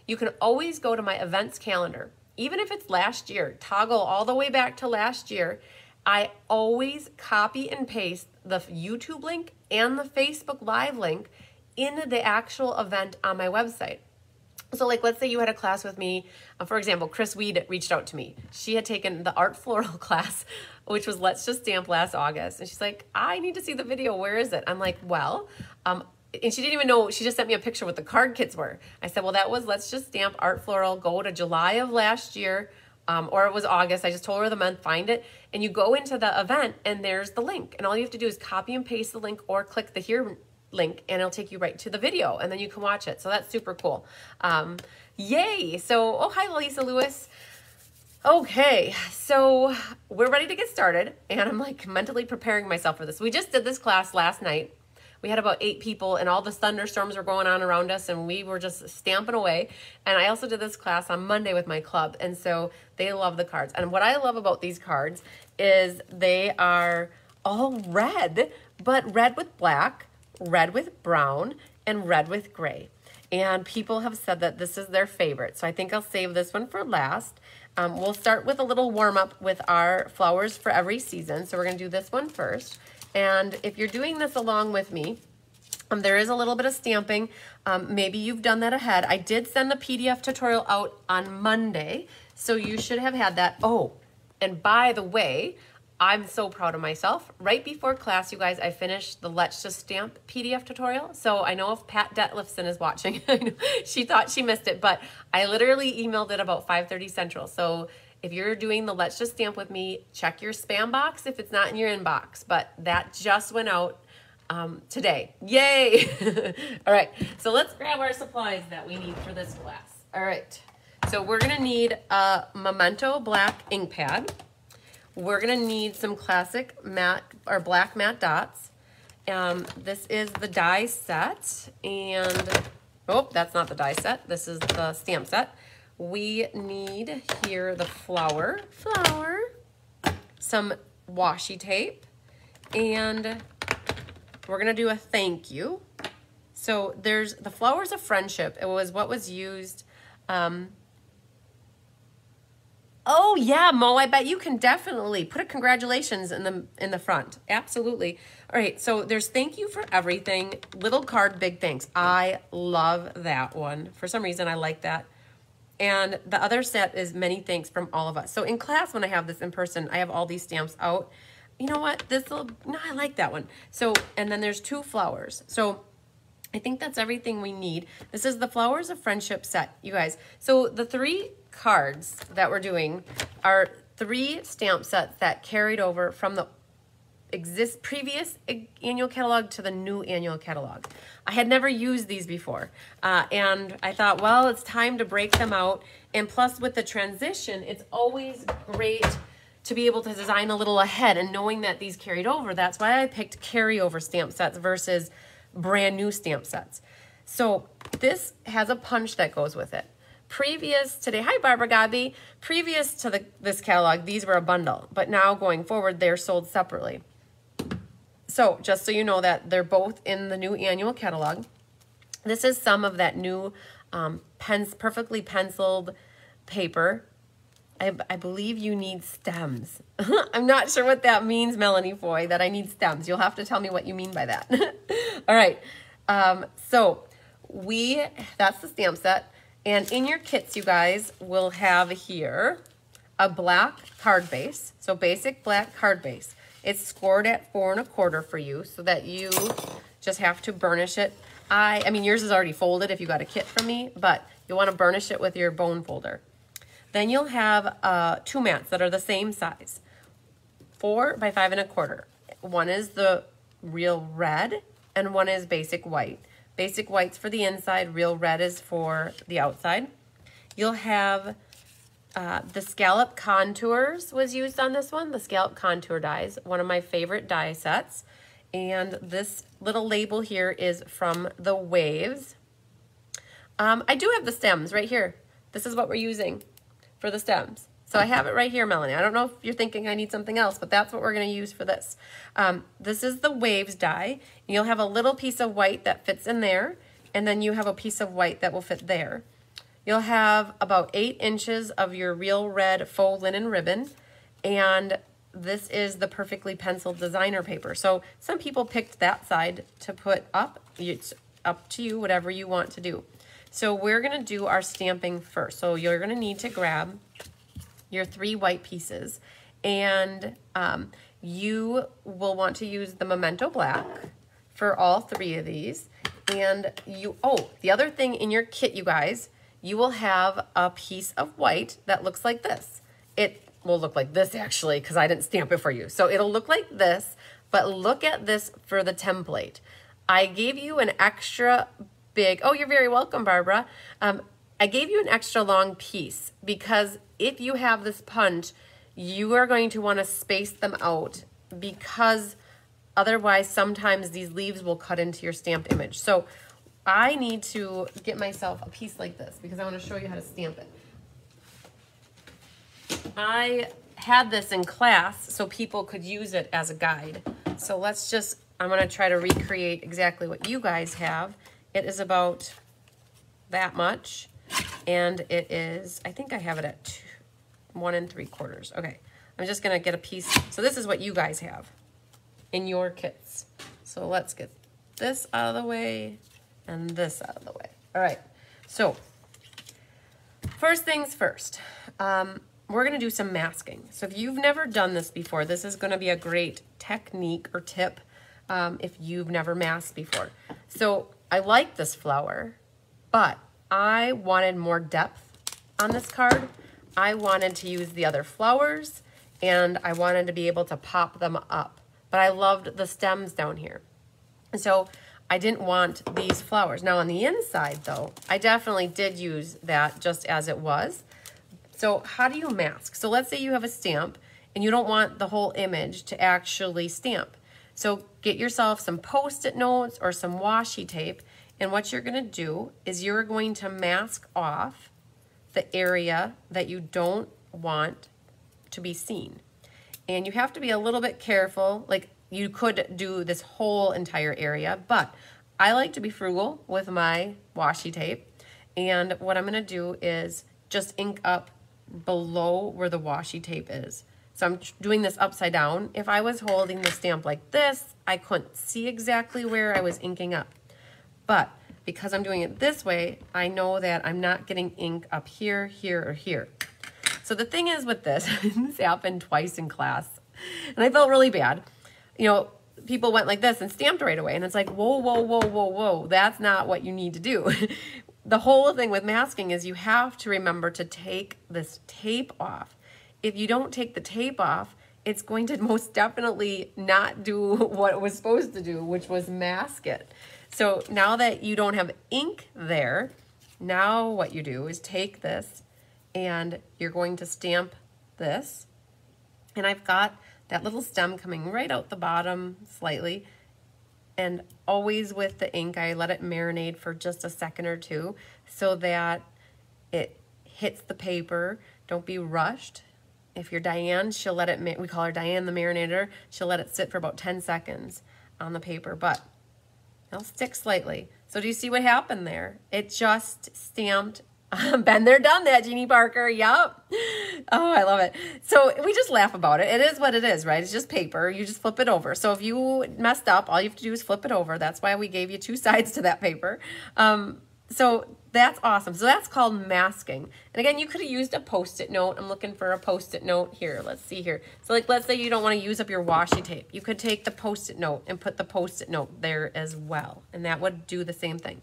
you can always go to my events calendar. Even if it's last year, toggle all the way back to last year. I always copy and paste the YouTube link and the Facebook Live link in the actual event on my website. So like, let's say you had a class with me, for example, Chris Weed reached out to me. She had taken the art floral class, which was Let's Just Stamp last August. And she's like, I need to see the video. Where is it? I'm like, well, and she didn't even know, she just sent me a picture what the card kits were. I said, well, that was Let's Just Stamp art floral. Go to July of last year, or it was August. I just told her the month, find it. And you go into the event and there's the link. And all you have to do is copy and paste the link or click the here link and it'll take you right to the video and then you can watch it. So that's super cool. Yay. So, oh, hi, Lisa Lewis. Okay, so we're ready to get started and I'm like mentally preparing myself for this. We just did this class last night. We had about 8 people and all the thunderstorms were going on around us and we were just stamping away. And I also did this class on Monday with my club. And so they love the cards. And what I love about these cards is they are all red, but red with black, red with brown, and red with gray. And people have said that this is their favorite. So I think I'll save this one for last. We'll start with a little warm up with our flowers for every season. So we're going to do this one first. And if you're doing this along with me, there is a little bit of stamping. Maybe you've done that ahead. I did send the PDF tutorial out on Monday, so you should have had that. Oh, and by the way, I'm so proud of myself. Right before class, you guys, I finished the Let's Just Stamp PDF tutorial. So I know if Pat Detlefson is watching, she thought she missed it, but I literally emailed it about 5:30 Central. So if you're doing the Let's Just Stamp with me, check your spam box if it's not in your inbox. But that just went out today. Yay! All right, so let's grab our supplies that we need for this class. All right, so we're gonna need a Memento black ink pad. We're gonna need some classic matte or black matte dots. This is the die set, and oh, that's not the die set. This is the stamp set. We need here the flower, some washi tape, and we're gonna do a thank you. So there's the flowers of friendship. It was what was used. Oh yeah, Mo, I bet you can definitely put a congratulations in the front. Absolutely. All right, so there's thank you for everything. Little card, big thanks. I love that one. For some reason, I like that. And the other set is many thanks from all of us. So in class, when I have this in person, I have all these stamps out. You know what? I like that one. So, and then there's 2 flowers. So I think that's everything we need. This is the Flowers of Friendship set, you guys. So the 3 cards that we're doing are 3 stamp sets that carried over from the previous annual catalog to the new annual catalog. I had never used these before, and I thought, well, it's time to break them out. And plus, with the transition, it's always great to be able to design a little ahead. And knowing that these carried over, that's why I picked carryover stamp sets versus brand new stamp sets. So this has a punch that goes with it. Previous today, hi Barbara Gabi. Previous to this catalog, these were a bundle, but now going forward, they're sold separately. So just so you know that they're both in the new annual catalog. This is some of that new perfectly penciled paper. I believe you need stems. I'm not sure what that means, Melanie Foy, that I need stems. You'll have to tell me what you mean by that. All right, so that's the stamp set. And in your kits, you guys will have here a black card base. So basic black card base. It's scored at 4 1/4 for you so that you just have to burnish it. I mean, yours is already folded if you got a kit from me, but you'll want to burnish it with your bone folder. Then you'll have 2 mats that are the same size, 4 by 5 1/4. One is the real red and one is basic white. Basic white's for the inside, real red is for the outside. You'll have the scallop contours was used on this one, the scallop contour dies, one of my favorite die sets. And this little label here is from the Waves. I do have the stems right here. This is what we're using for the stems. So I have it right here, Melanie. I don't know if you're thinking I need something else, but that's what we're going to use for this. This is the Waves die. You'll have a little piece of white that fits in there, and then you have a piece of white that will fit there. You'll have about 8 inches of your real red faux linen ribbon, and this is the perfectly penciled designer paper. So some people picked that side to put up. It's up to you, whatever you want to do. So we're going to do our stamping first. So you're going to need to grab your 3 white pieces, and you will want to use the Memento Black for all 3 of these. And the other thing in your kit, you guys, you will have a piece of white that looks like this. it will look like this actually, because I didn't stamp it for you. So it'll look like this, but look at this for the template. I gave you an extra big, oh, you're very welcome, Barbara. I gave you an extra long piece because if you have this punch, you are going to want to space them out because otherwise sometimes these leaves will cut into your stamped image. So I need to get myself a piece like this because I want to show you how to stamp it. I had this in class so people could use it as a guide. So let's just, I'm going to try to recreate exactly what you guys have. It is about that much, and it is, I think I have it at 1 3/4. Okay, I'm just going to get a piece. So this is what you guys have in your kits. So let's get this out of the way and this out of the way. All right, so first things first. We're going to do some masking. So if you've never done this before, this is going to be a great technique or tip if you've never masked before. So I like this flower, but I wanted more depth on this card. I wanted to use the other flowers, and I wanted to be able to pop them up. But I loved the stems down here. So I didn't want these flowers. Now on the inside, though, I definitely did use that just as it was. So how do you mask? So let's say you have a stamp and you don't want the whole image to actually stamp. So get yourself some Post-it notes or some washi tape, and what you're gonna do is you're going to mask off the area that you don't want to be seen. And you have to be a little bit careful. Like, you could do this whole entire area, but I like to be frugal with my washi tape. And what I'm gonna do is just ink up below where the washi tape is. So I'm doing this upside down. If I was holding the stamp like this, I couldn't see exactly where I was inking up. But because I'm doing it this way, I know that I'm not getting ink up here, here, or here. So the thing is with this, this happened twice in class, and I felt really bad. You know, people went like this and stamped right away, and it's like, whoa, whoa, whoa, whoa, whoa. That's not what you need to do. The whole thing with masking is you have to remember to take this tape off. If you don't take the tape off, it's going to most definitely not do what it was supposed to do, which was mask it. So now that you don't have ink there, now what you do is take this and you're going to stamp this. And I've got that little stem coming right out the bottom slightly. And always with the ink, I let it marinate for just a second or two so that it hits the paper. Don't be rushed. If you're Diane, she'll let it, we call her Diane the marinator, she'll let it sit for about 10 seconds on the paper, but it'll stick slightly. So do you see what happened there? It just stamped. Been there, done that, Jeannie Parker. Yup. Oh, I love it. So we just laugh about it. It is what it is, right? It's just paper. You just flip it over. So if you messed up, all you have to do is flip it over. That's why we gave you 2 sides to that paper. So that's awesome. So that's called masking. And again, you could have used a Post-it note. I'm looking for a Post-it note here. Let's see here. So like, let's say you don't want to use up your washi tape. You could take the Post-it note and put the Post-it note there as well. And that would do the same thing.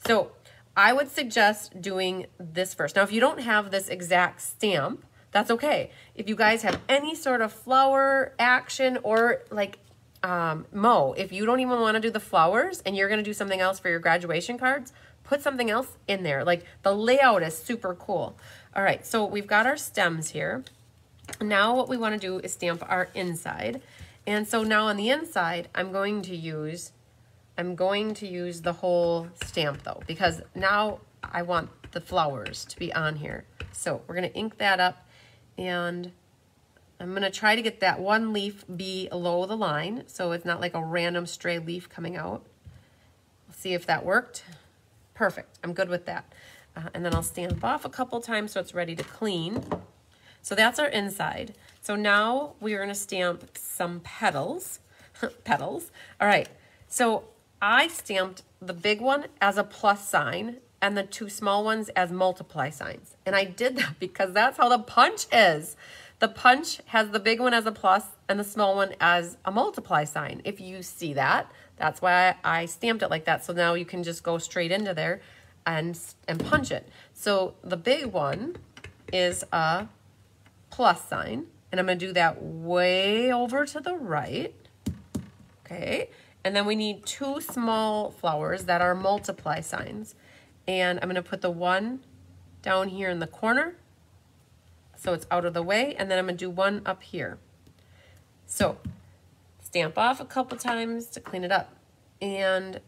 So I would suggest doing this first. Now, if you don't have this exact stamp, that's okay. If you guys have any sort of flower action or like Mo, if you don't even want to do the flowers and you're going to do something else for your graduation cards, put something else in there. Like, the layout is super cool. All right, so we've got our stems here. Now what we want to do is stamp our inside. And so now on the inside, I'm going to use the whole stamp though, because now I want the flowers to be on here. So we're gonna ink that up, and I'm gonna try to get that one leaf below the line so it's not like a random stray leaf coming out. Let's see if that worked. Perfect, I'm good with that. And then I'll stamp off a couple times so it's ready to clean. So that's our inside. So now we're gonna stamp some petals. Petals, all right. So I stamped the big one as a plus sign and the 2 small ones as multiply signs. And I did that because that's how the punch is. The punch has the big one as a plus and the small one as a multiply sign. If you see that, that's why I stamped it like that. So now you can just go straight into there and punch it. So the big one is a plus sign, and I'm going to do that way over to the right. Okay, and then we need 2 small flowers that are multiply signs. And I'm going to put the one down here in the corner so it's out of the way, and then I'm going to do one up here. So stamp off a couple times to clean it up. And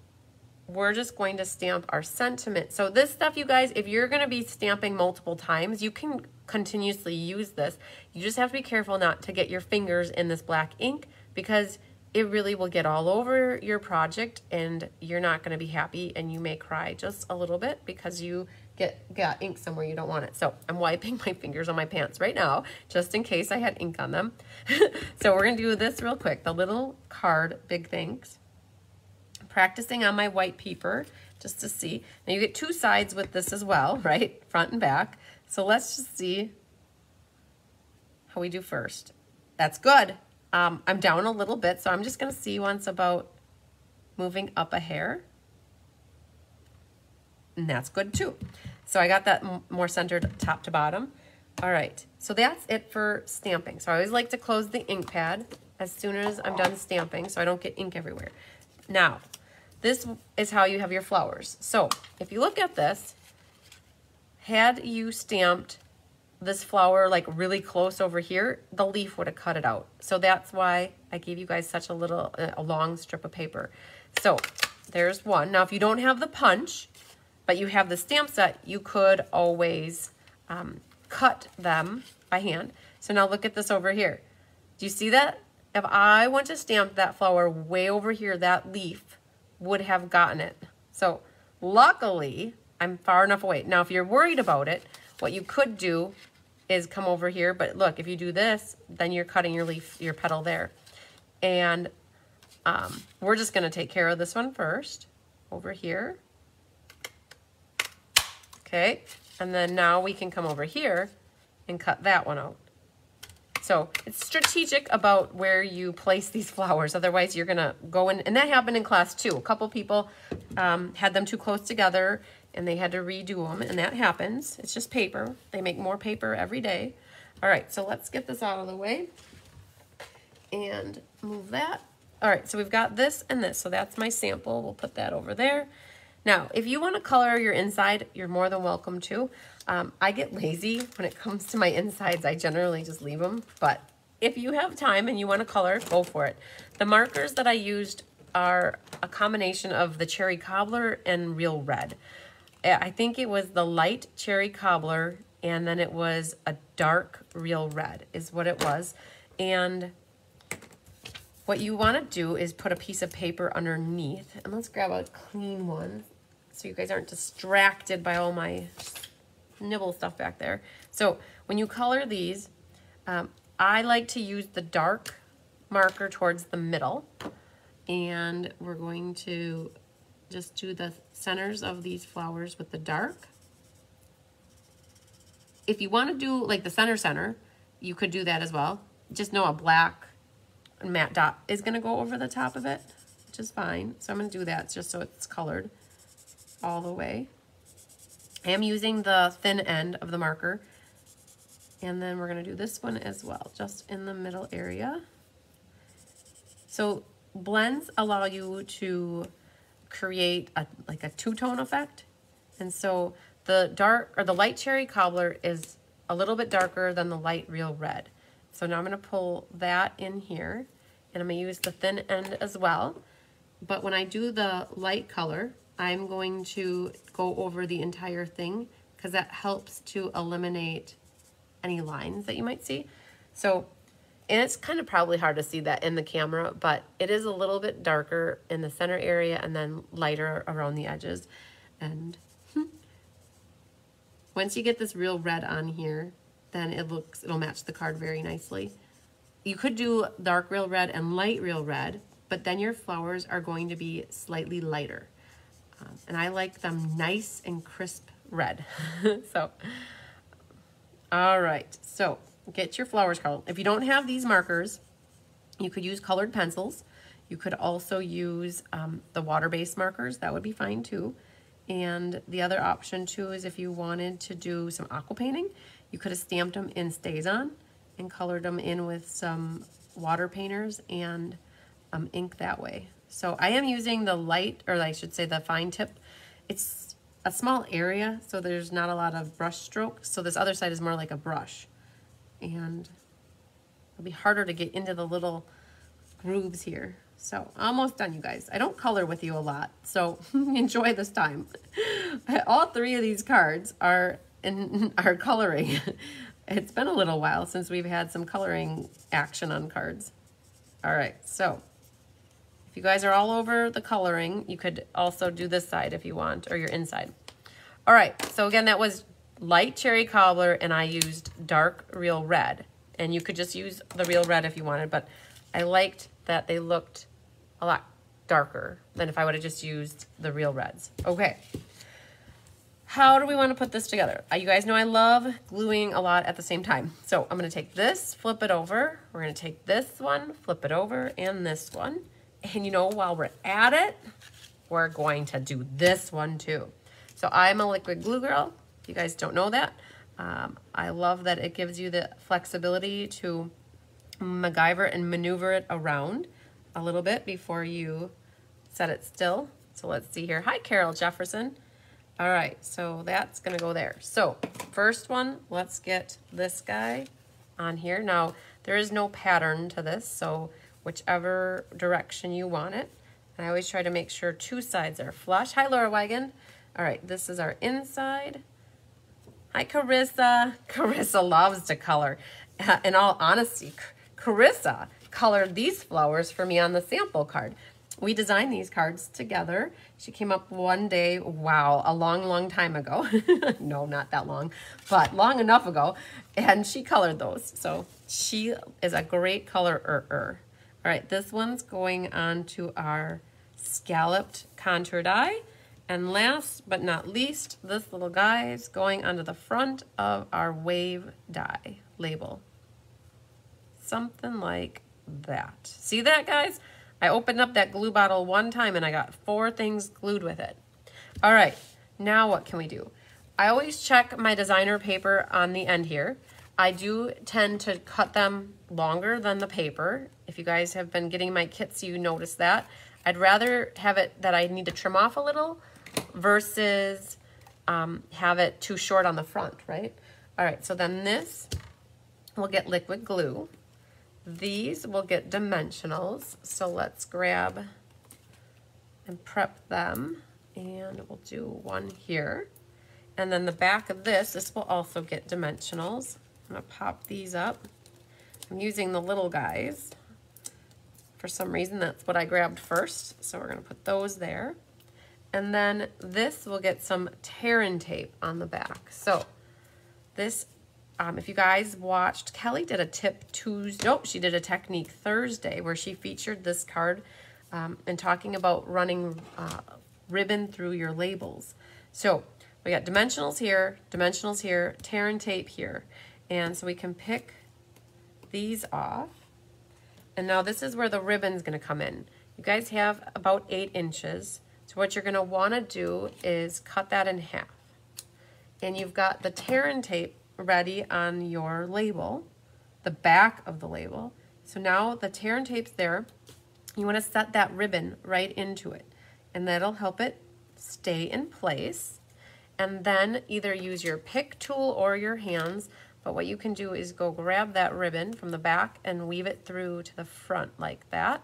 we're just going to stamp our sentiment. So this stuff, you guys, if you're going to be stamping multiple times, you can continuously use this. You just have to be careful not to get your fingers in this black ink, because it really will get all over your project and you're not going to be happy, and you may cry just a little bit because you got ink somewhere you don't want it. So I'm wiping my fingers on my pants right now just in case I had ink on them. So we're going to do this real quick. The little card, big thanks. Practicing on my white paper just to see. Now you get 2 sides with this as well, right? Front and back. So let's just see how we do first. That's good. I'm down a little bit, so I'm just going to see once about moving up a hair. And that's good too. So I got that more centered top to bottom. All right, so that's it for stamping. So I always like to close the ink pad as soon as I'm done stamping so I don't get ink everywhere. Now, this is how you have your flowers. So if you look at this, had you stamped this flower like really close over here, the leaf would have cut it out. So that's why I gave you guys such a long strip of paper. So there's one. Now if you don't have the punch, but you have the stamp set, you could always cut them by hand. So now look at this over here. Do you see that? If I went to stamp that flower way over here, that leaf would have gotten it. So luckily, I'm far enough away. Now, if you're worried about it, what you could do is come over here. But look, if you do this, then you're cutting your leaf, your petal there. And we're just going to take care of this one first over here. Okay, and then now we can come over here and cut that one out. So it's strategic about where you place these flowers. Otherwise, you're going to go in, and that happened in class too. A couple people had them too close together, and they had to redo them, and that happens. It's just paper. They make more paper every day. All right, so let's get this out of the way and move that. All right, so we've got this and this. So that's my sample. We'll put that over there. Now, if you want to color your inside, you're more than welcome to. I get lazy when it comes to my insides. I generally just leave them. But if you have time and you want to color, go for it. The markers that I used are a combination of the cherry cobbler and real red. I think it was the light cherry cobbler, and then it was a dark real red is what it was. And what you want to do is put a piece of paper underneath. And let's grab a clean one so you guys aren't distracted by all my nibble stuff back there. So when you color these, I like to use the dark marker towards the middle. And we're going to just do the centers of these flowers with the dark. If you want to do like the center, you could do that as well. Just know a black matte dot is going to go over the top of it, which is fine. So I'm going to do that just so it's colored all the way. I am using the thin end of the marker. And then we're going to do this one as well, just in the middle area. So blends allow you to create like a two-tone effect. And so the dark or the light cherry cobbler is a little bit darker than the light real red. So now I'm going to pull that in here, and I'm going to use the thin end as well. But when I do the light color, I'm going to go over the entire thing because that helps to eliminate any lines that you might see. So, and it's kind of probably hard to see that in the camera, but it is a little bit darker in the center area and then lighter around the edges. And once you get this real red on here, then it'll match the card very nicely. You could do dark real red and light real red, but then your flowers are going to be slightly lighter. And I like them nice and crisp red. So, all right. So get your flowers colored. If you don't have these markers, you could use colored pencils. You could also use the water-based markers. That would be fine too. And the other option too is if you wanted to do some aqua painting, you could have stamped them in StazOn and colored them in with some water painters and ink that way. So I am using the light, or I should say the fine tip. It's a small area, so there's not a lot of brush stroke. So this other side is more like a brush. And it'll be harder to get into the little grooves here. So almost done, you guys. I don't color with you a lot, so enjoy this time. All three of these cards are coloring. It's been a little while since we've had some coloring action on cards. All right, so if you guys are all over the coloring, you could also do this side if you want, or your inside. All right, so again, that was light cherry cobbler, and I used dark real red. And you could just use the real red if you wanted, but I liked that they looked a lot darker than if I would have just used the real reds. Okay. How do we want to put this together? You guys know I love gluing a lot at the same time. So I'm going to take this, flip it over. We're going to take this one, flip it over, and this one. And you know, while we're at it, we're going to do this one too. So I'm a liquid glue girl. If you guys don't know that, I love that it gives you the flexibility to MacGyver and maneuver it around a little bit before you set it still. So let's see here. Hi, Carol Jefferson. All right, so that's gonna go there. So first one, let's get this guy on here. Now, there is no pattern to this, so whichever direction you want it. And I always try to make sure two sides are flush. Hi, Laura Wagon. All right, this is our inside. Hi, Carissa. Carissa loves to color. In all honesty, Carissa colored these flowers for me on the sample card. We designed these cards together. She came up one day, wow, a long, long time ago. No, not that long, but long enough ago. And she colored those. So she is a great colorer. All right, this one's going on to our scalloped contour die. And last but not least, this little guy is going onto the front of our wave die label. Something like that. See that, guys? I opened up that glue bottle one time and I got 4 things glued with it. All right, now what can we do? I always check my designer paper on the end here. I do tend to cut them longer than the paper. If you guys have been getting my kits, you notice that. I'd rather have it that I need to trim off a little versus have it too short on the front, right? All right, so then this will get liquid glue. These will get dimensionals. So let's grab and prep them. And we'll do one here. And then the back of this will also get dimensionals. I'm gonna pop these up. I'm using the little guys. For some reason, that's what I grabbed first. So we're gonna put those there. And then this will get some tear and tape on the back. So this, if you guys watched, Kelly did a tip Tuesday, nope, she did a technique Thursday where she featured this card and talking about running ribbon through your labels. So we got dimensionals here, tear and tape here. And so we can pick these off. And now this is where the ribbon's gonna come in. You guys have about 8 inches. So what you're gonna wanna do is cut that in half. And you've got the tear and tape ready on your label, the back of the label. So now the tear and tape's there. You wanna set that ribbon right into it. And that'll help it stay in place. And then either use your pick tool or your hands, but what you can do is go grab that ribbon from the back and weave it through to the front like that.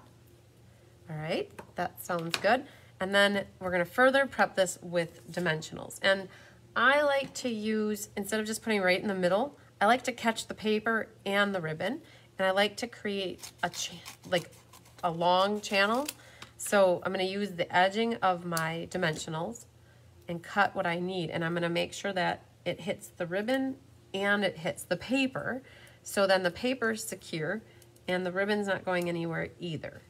All right, that sounds good. And then we're gonna further prep this with dimensionals. And I like to use, instead of just putting right in the middle, I like to catch the paper and the ribbon. And I like to create a long channel. So I'm gonna use the edging of my dimensionals and cut what I need. And I'm gonna make sure that it hits the ribbon and it hits the paper. So then the paper's secure and the ribbon's not going anywhere either.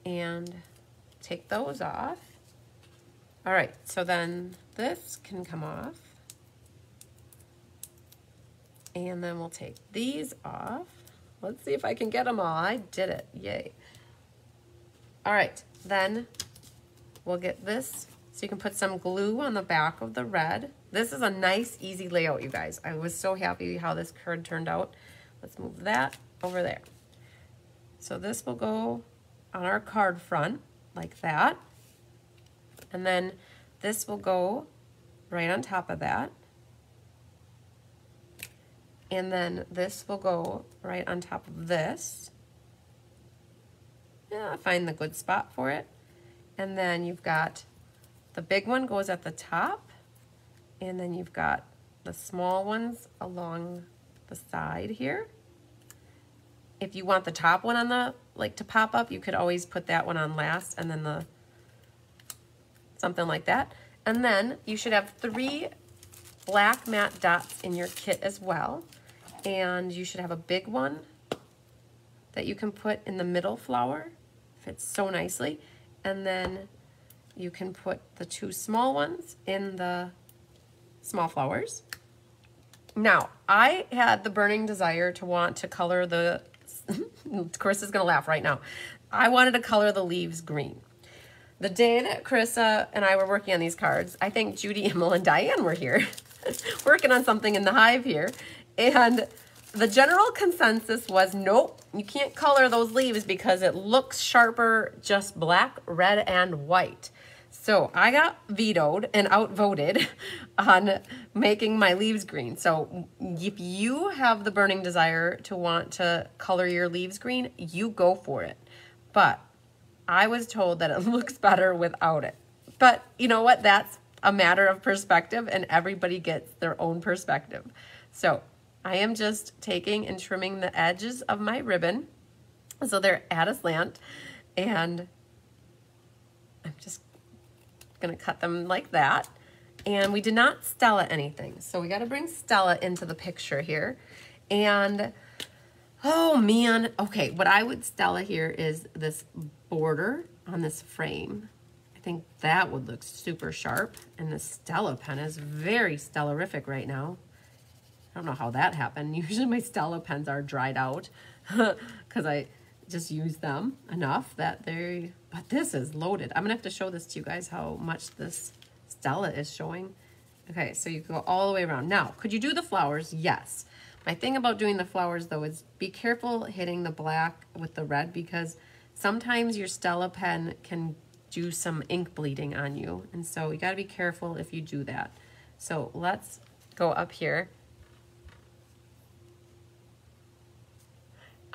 And take those off. All right, so then this can come off. And then we'll take these off. Let's see if I can get them all. I did it, yay. All right, then we'll get this. So you can put some glue on the back of the red. This is a nice, easy layout, you guys. I was so happy how this card turned out. Let's move that over there. So this will go on our card front like that. And then this will go right on top of that. And then this will go right on top of this. Yeah, find the good spot for it. And then you've got the big one goes at the top. And then you've got the small ones along the side here. If you want the top one on the, like to pop up, you could always put that one on last and then the, something like that. And then you should have 3 black matte dots in your kit as well. And you should have a big one that you can put in the middle flower. Fits so nicely. And then you can put the 2 small ones in the small flowers. Now, I had the burning desire to want to color the, Carissa's gonna laugh right now. I wanted to color the leaves green. The day that Carissa and I were working on these cards, I think Judy, Emil, and Diane were here working on something in the hive here. And the general consensus was, nope, you can't color those leaves because it looks sharper, just black, red, and white. So I got vetoed and outvoted on making my leaves green. So if you have the burning desire to want to color your leaves green, you go for it. But I was told that it looks better without it. But you know what? That's a matter of perspective, and everybody gets their own perspective. So I am just taking and trimming the edges of my ribbon so they're at a slant, and I'm just gonna cut them like that. And we did not Stella anything, so we got to bring Stella into the picture here. And oh man, okay, what I would Stella here is this border on this frame. I think that would look super sharp, and the Stella pen is very Stellarific right now. I don't know how that happened. Usually my Stella pens are dried out because I just use them enough that they, but this is loaded. I'm gonna have to show this to you guys how much this Stella is showing. Okay, so you go all the way around. Now, could you do the flowers? Yes. My thing about doing the flowers though is be careful hitting the black with the red, because sometimes your Stella pen can do some ink bleeding on you. And so you gotta be careful if you do that. So let's go up here.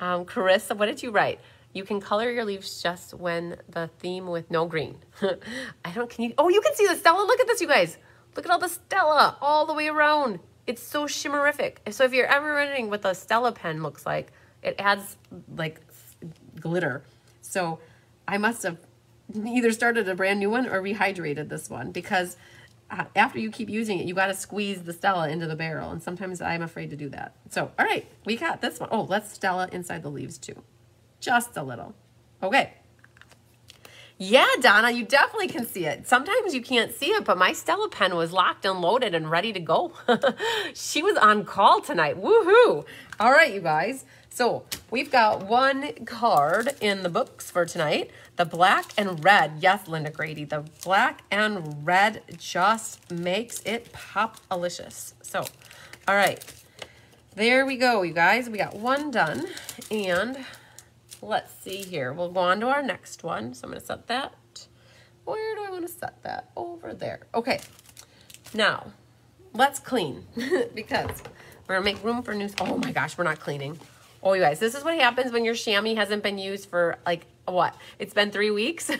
Carissa, what did you write? You can color your leaves just when the theme with no green. I don't, can you, oh, you can see the Stella. Look at this, you guys. Look at all the Stella all the way around. It's so shimmerific. So if you're ever running with a Stella pen, looks like, it adds like glitter. So I must have either started a brand new one or rehydrated this one, because after you keep using it, you got to squeeze the Stella into the barrel. And sometimes I'm afraid to do that. So, all right, we got this one. Oh, let's Stella inside the leaves too. Just a little. Okay. Yeah, Donna, you definitely can see it. Sometimes you can't see it, but my Stella pen was locked and loaded and ready to go. She was on call tonight. Woohoo. All right, you guys. So we've got one card in the books for tonight. The black and red. Yes, Linda Grady. The black and red just makes it pop-alicious. So, all right. There we go, you guys. We got one done. And let's see here. We'll go on to our next one. So I'm going to set that. Where do I want to set that? Over there. Okay. Now, let's clean because we're going to make room for new. Oh my gosh, we're not cleaning. Oh, you guys, this is what happens when your chamois hasn't been used for like, what? It's been 3 weeks?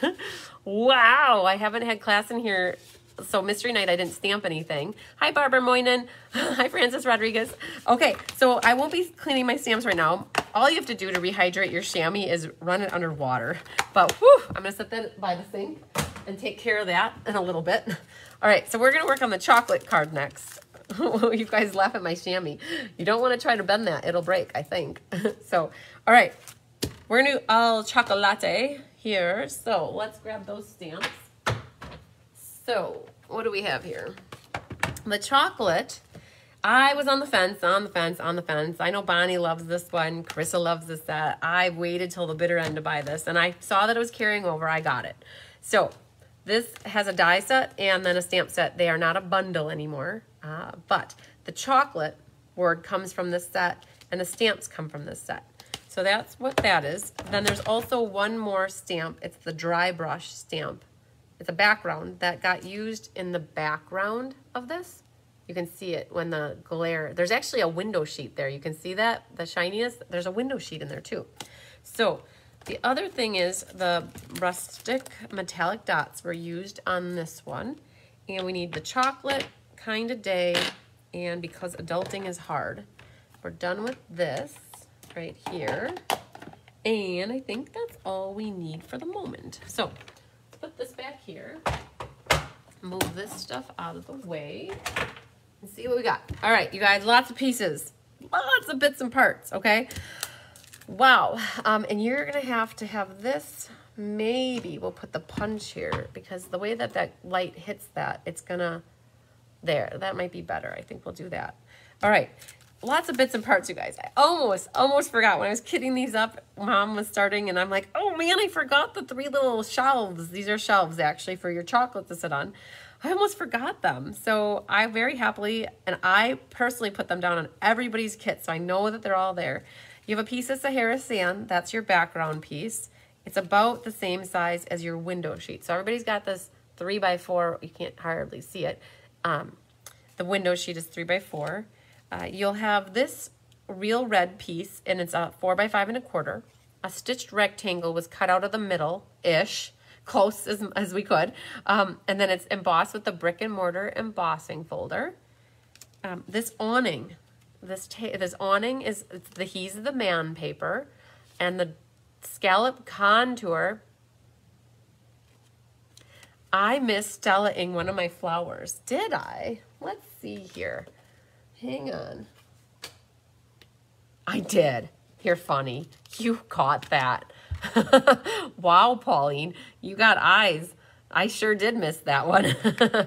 Wow, I haven't had class in here. So mystery night, I didn't stamp anything. Hi, Barbara Moynan. Hi, Francis Rodriguez. Okay, so I won't be cleaning my stamps right now. All you have to do to rehydrate your chamois is run it under water. But whew, I'm gonna set that by the sink and take care of that in a little bit. All right, so we're gonna work on the chocolate card next. You guys laugh at my chamois. You don't want to try to bend that. It'll break, I think. So, all right. We're going to do al chocolate here. So, let's grab those stamps. So, what do we have here? The chocolate. I was on the fence, on the fence, on the fence. I know Bonnie loves this one. Carissa loves this set. I waited till the bitter end to buy this, and I saw that it was carrying over. I got it. So, this has a die set and then a stamp set. They are not a bundle anymore. But the chocolate word comes from this set, And the stamps come from this set. So that's what that is. Then there's also one more stamp. It's the dry brush stamp. It's a background that got used in the background of this. You can see it when the glare, there's actually a window sheet there. You can see that, the shininess, there's a window sheet in there too. So the other thing is the rustic metallic dots were used on this one. And we need the chocolate kind of day, and because adulting is hard, we're done with this right here. And I think that's all we need for the moment. So put this back here, move this stuff out of the way, and see what we got. All right, you guys, lots of pieces, lots of bits and parts, okay? Wow, and you're gonna have to have this, maybe we'll put the punch here, because the way that that light hits that, it's gonna, there, that might be better. I think we'll do that. All right, lots of bits and parts, you guys. I almost forgot when I was kitting these up, Mom was starting, and I'm like, oh man, I forgot the 3 little shelves. These are shelves actually for your chocolate to sit on. I almost forgot them. So I very happily, and I personally put them down on everybody's kit, so I know that they're all there. You have a piece of Sahara sand. That's your background piece. It's about the same size as your window sheet. So everybody's got this 3x4. You can't hardly see it. The window sheet is 3x4. You'll have this real red piece, and it's a 4x5 1/4. A stitched rectangle was cut out of the middle-ish, close as we could. And then it's embossed with the brick and mortar embossing folder. This awning, this awning is the He's the Man paper, and the scallop contour. I missed Stella-ing one of my flowers. Did I? Let's see here. Hang on. I did. You're funny. You caught that. Wow, Pauline, you got eyes. I sure did miss that one. I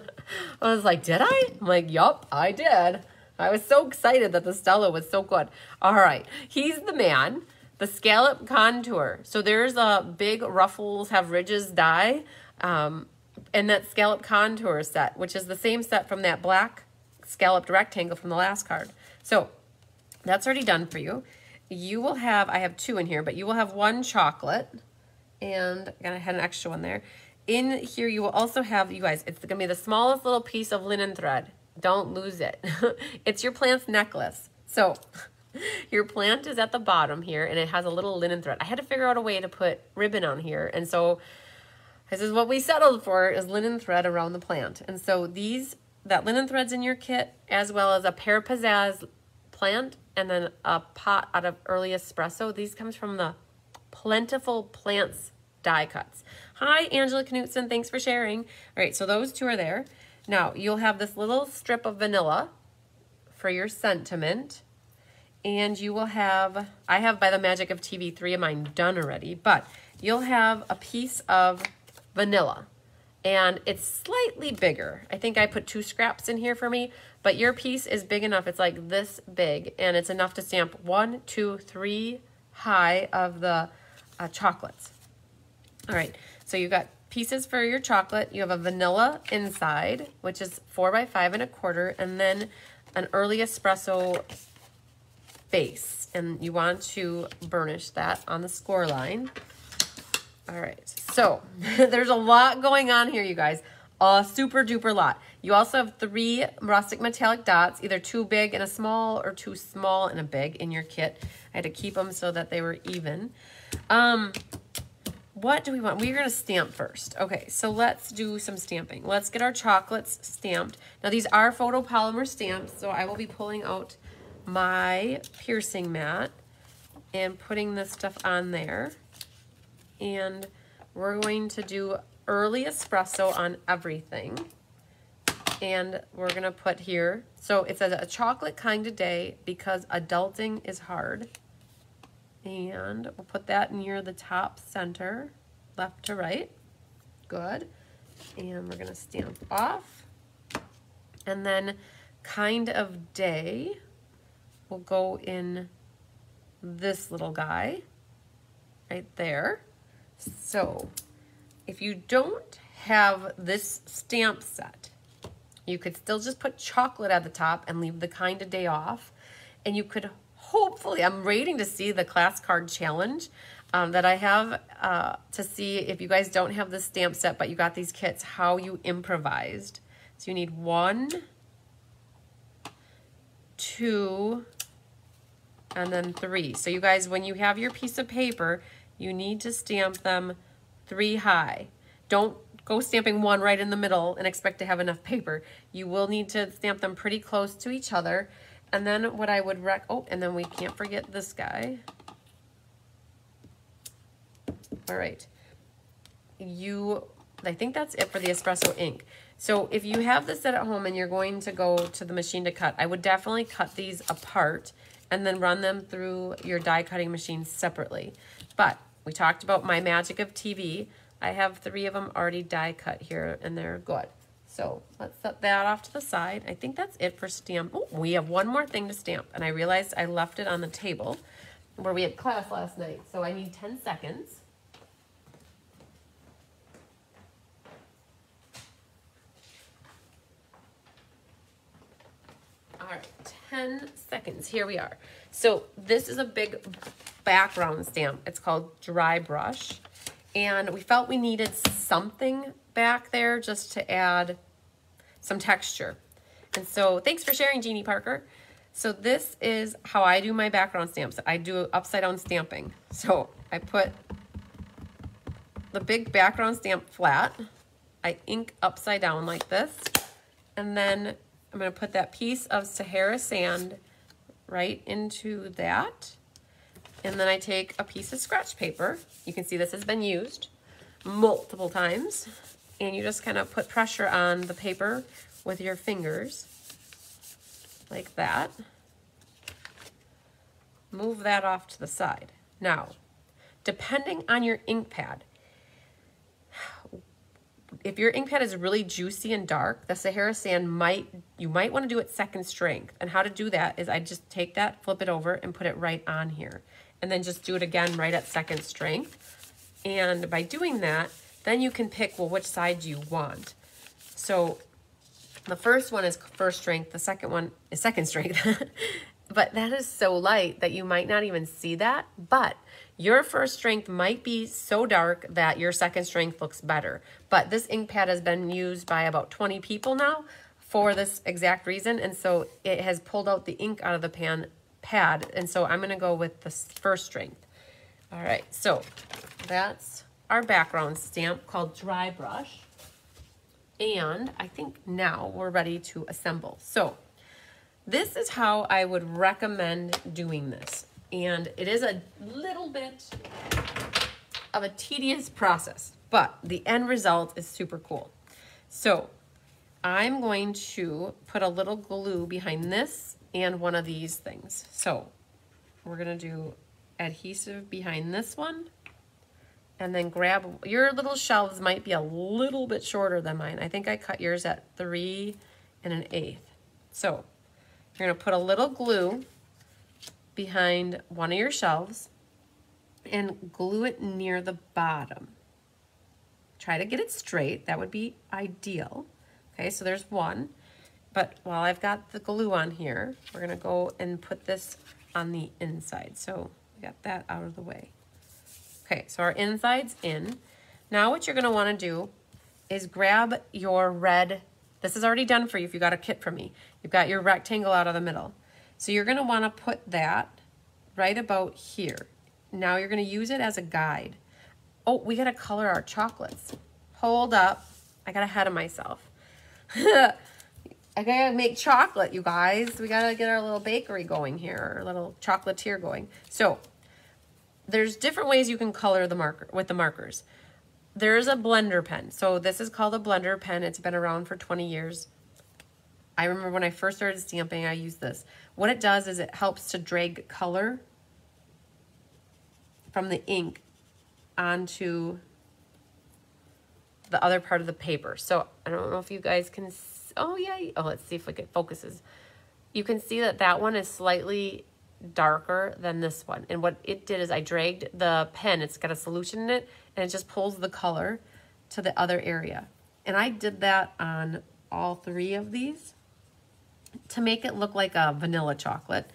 was like, did I? I'm like, yup, I did. I was so excited that the Stella was so good. All right, He's the Man, the scallop contour. So there's a big ruffles have ridges die, and that scallop contour set, which is the same set from that black scalloped rectangle from the last card. So that's already done for you. You will have, I have 2 in here, but you will have 1 chocolate, and I had an extra one there. In here, you will also have, you guys, it's gonna be the smallest little piece of linen thread. Don't lose it. It's your plant's necklace. So your plant is at the bottom here, and it has a little linen thread. I had to figure out a way to put ribbon on here, and so this is what we settled for, is linen thread around the plant. And so that linen thread's in your kit, as well as a pear pizzazz plant, and then a pot out of early espresso. These comes from the Plentiful Plants die cuts. Hi, Angela Knutson, thanks for sharing. All right, so those 2 are there. Now, you'll have this little strip of vanilla for your sentiment, and you will have, I have by the magic of TV 3 of mine done already, but you'll have a piece of vanilla, and it's slightly bigger. I think I put 2 scraps in here for me, but your piece is big enough. It's like this big, and it's enough to stamp 1, 2, 3 high of the chocolates. All right, so you've got pieces for your chocolate. You have a vanilla inside, which is 4x5 1/4, and then an early espresso base, and you want to burnish that on the score line. All right, so there's a lot going on here, you guys. A super duper lot. You also have 3 rustic metallic dots, either 2 big and a small or 2 small and a big in your kit. I had to keep them so that they were even. What do we want? We're going to stamp first. Okay, so let's do some stamping. Let's get our chocolates stamped. Now, these are photopolymer stamps, so I will be pulling out my piercing mat and putting this stuff on there. And we're going to do early espresso on everything. And we're going to put here, so it says a chocolate kind of day because adulting is hard. And we'll put that near the top center, left to right. Good. And we're going to stamp off. And then kind of day will go in this little guy right there. So if you don't have this stamp set, you could still just put chocolate at the top and leave the kind of day off. And you could hopefully, I'm waiting to see the class card challenge that I have to see if you guys don't have the stamp set, but you got these kits, how you improvised. So you need 1, 2, and then 3. So you guys, when you have your piece of paper, you need to stamp them 3 high. Don't go stamping 1 right in the middle and expect to have enough paper. You will need to stamp them pretty close to each other. And then what I would oh, and then we can't forget this guy. All right. I think that's it for the espresso ink. So if you have this set at home and you're going to go to the machine to cut, I would definitely cut these apart and then run them through your die cutting machine separately. But we talked about my magic of TV. I have 3 of them already die cut here and they're good. So let's set that off to the side. I think that's it for stamp. Oh, we have one more thing to stamp, and I realized I left it on the table where we had class last night. So I need 10 seconds. All right, 10 seconds. Here we are. So this is a big background stamp. It's called Dry Brush. And we felt we needed something back there just to add some texture. And so thanks for sharing, Jeannie Parker. So this is how I do my background stamps. I do upside down stamping. So I put the big background stamp flat. I ink upside down like this. And then I'm going to put that piece of Sahara sand right into that. And then I take a piece of scratch paper. You can see this has been used multiple times. And you just kind of put pressure on the paper with your fingers like that. Move that off to the side. Now, depending on your ink pad, if your ink pad is really juicy and dark, the Sahara sand you might want to do it second strength. And how to do that is I just take that, flip it over, and put it right on here. And then just do it again right at second strength. And by doing that, then you can pick, well, which side do you want? So the first one is first strength, the second one is second strength. But that is so light that you might not even see that. But your first strength might be so dark that your second strength looks better. But this ink pad has been used by about 20 people now for this exact reason. And so it has pulled out the ink out of the pad. And so I'm going to go with the first strength. All right, so that's our background stamp called Dry Brush. And I think now we're ready to assemble. So this is how I would recommend doing this. And it is a little bit of a tedious process, but the end result is super cool. So I'm going to put a little glue behind this and one of these things. So we're gonna do adhesive behind this one, and then grab, your little shelves might be a little bit shorter than mine. I think I cut yours at 3 1/8. So you're gonna put a little glue behind one of your shelves and glue it near the bottom. Try to get it straight, that would be ideal. Okay, so there's one. But while I've got the glue on here, we're gonna go and put this on the inside. So we got that out of the way. Okay, so our inside's in. Now what you're gonna wanna do is grab your red, this is already done for you if you got a kit from me. You've got your rectangle out of the middle. So you're gonna wanna put that right about here. Now you're gonna use it as a guide. Oh, we gotta color our chocolates. Hold up, I got ahead of myself. I gotta make chocolate, you guys. We gotta get our little bakery going here, our little chocolatier going. So there's different ways you can color the marker with the markers. There's a blender pen. So this is called a blender pen. It's been around for 20 years. I remember when I first started stamping, I used this. What it does is it helps to drag color from the ink onto the other part of the paper. So I don't know if you guys can, oh yeah, oh, let's see if it focuses. You can see that that one is slightly darker than this one. And what it did is I dragged the pen, it's got a solution in it, and it just pulls the color to the other area. And I did that on all 3 of these to make it look like a vanilla chocolate.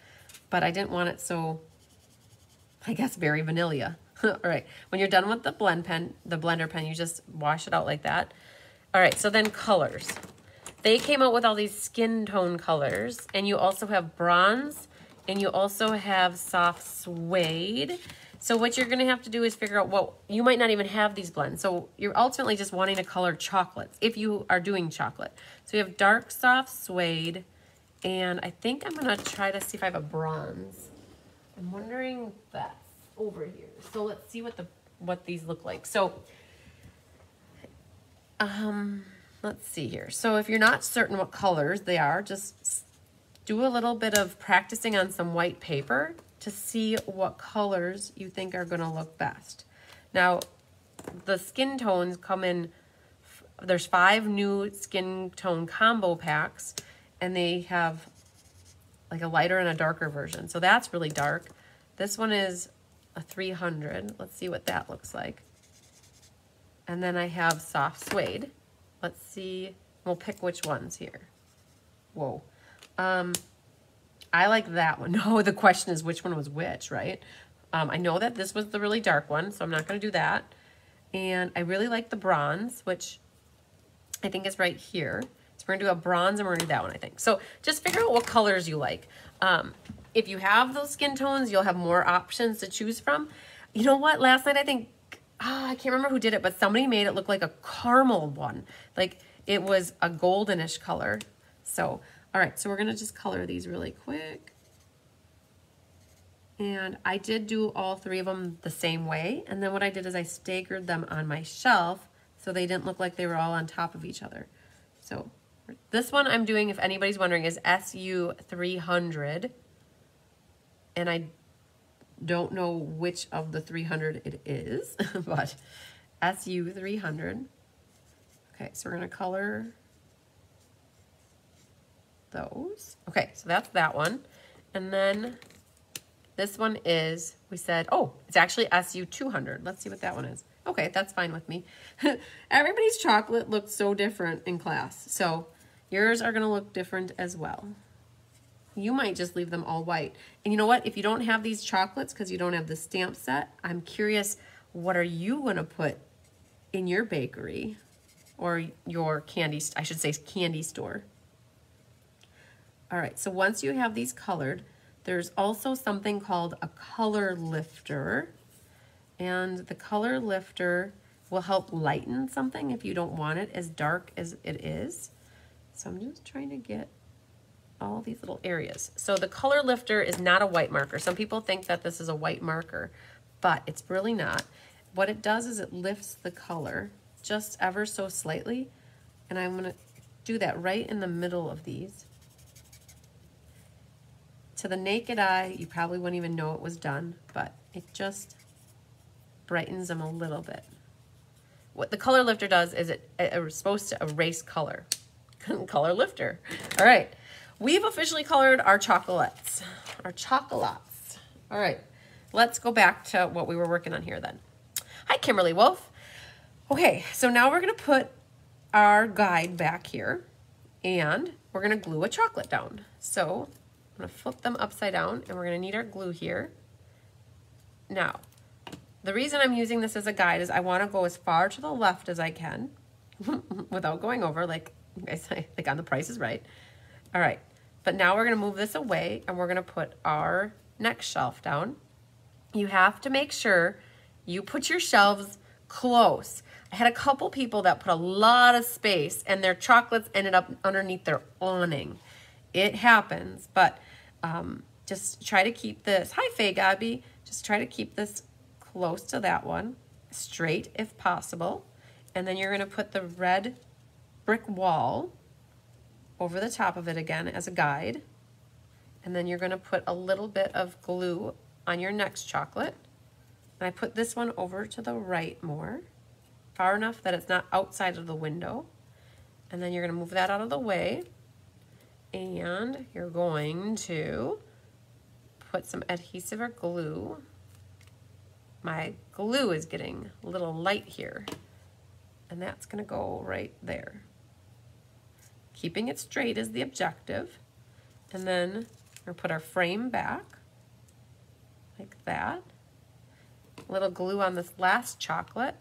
but I didn't want it so, I guess, very vanilla. All right, when you're done with the blender pen, you just wash it out like that. All right, so then colors. They came out with all these skin tone colors, and you also have bronze, and you also have soft suede. So what you're gonna have to do is figure out what, you might not even have these blends. So you're ultimately just wanting to color chocolates if you are doing chocolate. So you have dark soft suede, and I think I'm gonna try to see if I have a bronze. I'm wondering if that's over here. So let's see what these look like. So let's see here. So if you're not certain what colors they are, just do a little bit of practicing on some white paper to see what colors you think are going to look best. Now, the skin tones come in, there's 5 new skin tone combo packs, and they have like a lighter and a darker version. So that's really dark. This one is a 300. Let's see what that looks like. And then I have soft suede. Let's see, we'll pick which ones here. Whoa. I like that one. No, the question is which one was which, right? I know that this was the really dark one, so I'm not going to do that. And I really like the bronze, which I think is right here. So we're going to do a bronze, and we're going to do that one, I think. So just figure out what colors you like. If you have those skin tones, you'll have more options to choose from. You know what? Last night, I think, I can't remember who did it, but somebody made it look like a caramel one. Like it was a goldenish color. So, all right, so we're going to just color these really quick. And I did do all 3 of them the same way. And then what I did is I staggered them on my shelf so they didn't look like they were all on top of each other. So this one I'm doing, if anybody's wondering, is SU 300. And I don't know which of the 300 it is, but SU 300. Okay, so we're going to color those. Okay, so that's that one. And then this one is, we said, oh, it's actually SU 200. Let's see what that one is. Okay, that's fine with me. Everybody's chocolate looked so different in class, so yours are going to look different as well. You might just leave them all white. And you know what? If you don't have these chocolates because you don't have the stamp set, I'm curious, what are you going to put in your bakery or your candy, I should say candy store? All right, so once you have these colored, there's also something called a color lifter. And the color lifter will help lighten something if you don't want it as dark as it is. So I'm just trying to get all these little areas. So the color lifter is not a white marker. Some people think that this is a white marker, but it's really not. What it does is it lifts the color just ever so slightly. And I'm gonna do that right in the middle of these. To the naked eye, you probably wouldn't even know it was done, but it just brightens them a little bit. What the color lifter does is it's supposed to erase color. Color lifter. All right. We've officially colored our chocolates. Our chocolates. All right. Let's go back to what we were working on here then. Hi, Kimberly Wolf. Okay, so now we're going to put our guide back here, and we're going to glue a chocolate down. So I'm going to flip them upside down, and we're going to need our glue here. Now, the reason I'm using this as a guide is I want to go as far to the left as I can without going over, like I say, like on The Price is Right. All right, but now we're going to move this away, and we're going to put our next shelf down. You have to make sure you put your shelves close. I had a couple people that put a lot of space, and their chocolates ended up underneath their awning. It happens, but just try to keep this, hi Faye Gabby, just try to keep this close to that one, straight if possible. And then you're going to put the red brick wall over the top of it again as a guide. And then you're going to put a little bit of glue on your next chocolate. And I put this one over to the right more, far enough that it's not outside of the window. And then you're going to move that out of the way. And you're going to put some adhesive or glue. My glue is getting a little light here. And that's going to go right there. Keeping it straight is the objective. And then we're going to put our frame back. like that. A little glue on this last chocolate.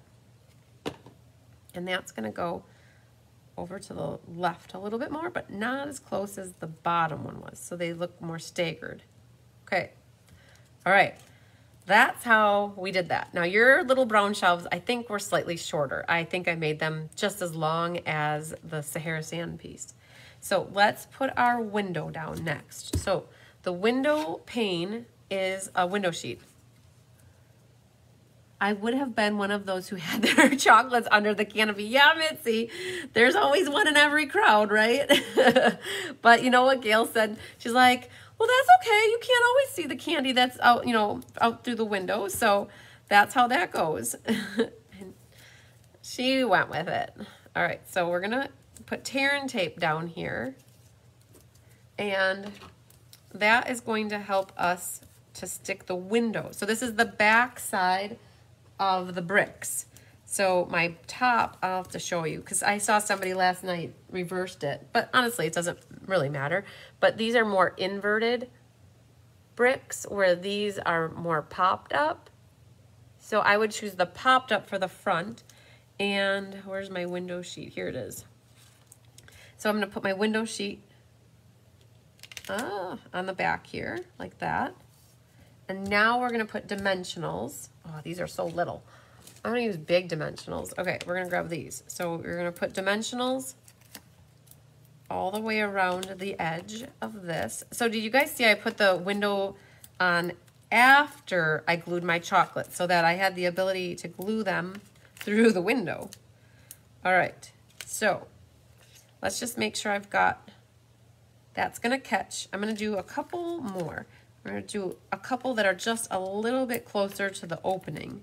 And that's gonna go over to the left a little bit more, but not as close as the bottom one was. So they look more staggered. Okay, all right. That's how we did that. Now your little brown shelves, I think were slightly shorter. I think I made them just as long as the Sahara sand piece. So let's put our window down next. So the window pane is a window sheet. I would have been one of those who had their chocolates under the canopy. Yeah, Mitzi, there's always one in every crowd, right? But you know what Gail said? She's like, well, that's okay. You can't always see the candy that's out, you know, out through the window. So that's how that goes. And she went with it. All right, so we're gonna put tear and tape down here. And that is going to help us to stick the window. So this is the back side of the bricks. So my top, I'll have to show you because I saw somebody last night reversed it, but honestly, it doesn't really matter. But these are more inverted bricks where these are more popped up. So I would choose the popped up for the front. And where's my window sheet? Here it is. So I'm gonna put my window sheet on the back here, like that. And now we're gonna put dimensionals. Oh, these are so little. I'm gonna use big dimensionals. Okay, we're gonna grab these. So we're gonna put dimensionals all the way around the edge of this. So did you guys see I put the window on after I glued my chocolate so that I had the ability to glue them through the window? All right, so let's just make sure I've got, that's gonna catch. I'm gonna do a couple more. We're gonna do a couple that are just a little bit closer to the opening.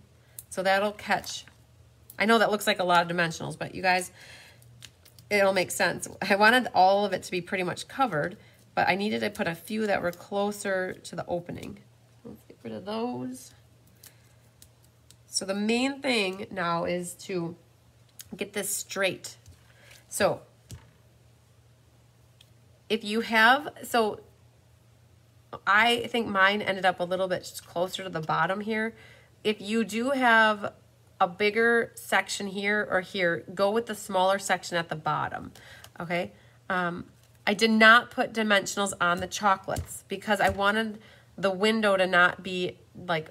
So that'll catch. I know that looks like a lot of dimensionals, but you guys, it'll make sense. I wanted all of it to be pretty much covered, but I needed to put a few that were closer to the opening. Let's get rid of those. So the main thing now is to get this straight. So if you have, so I think mine ended up a little bit closer to the bottom here. If you do have a bigger section here or here, go with the smaller section at the bottom, okay? I did not put dimensionals on the chocolates because I wanted the window to not be like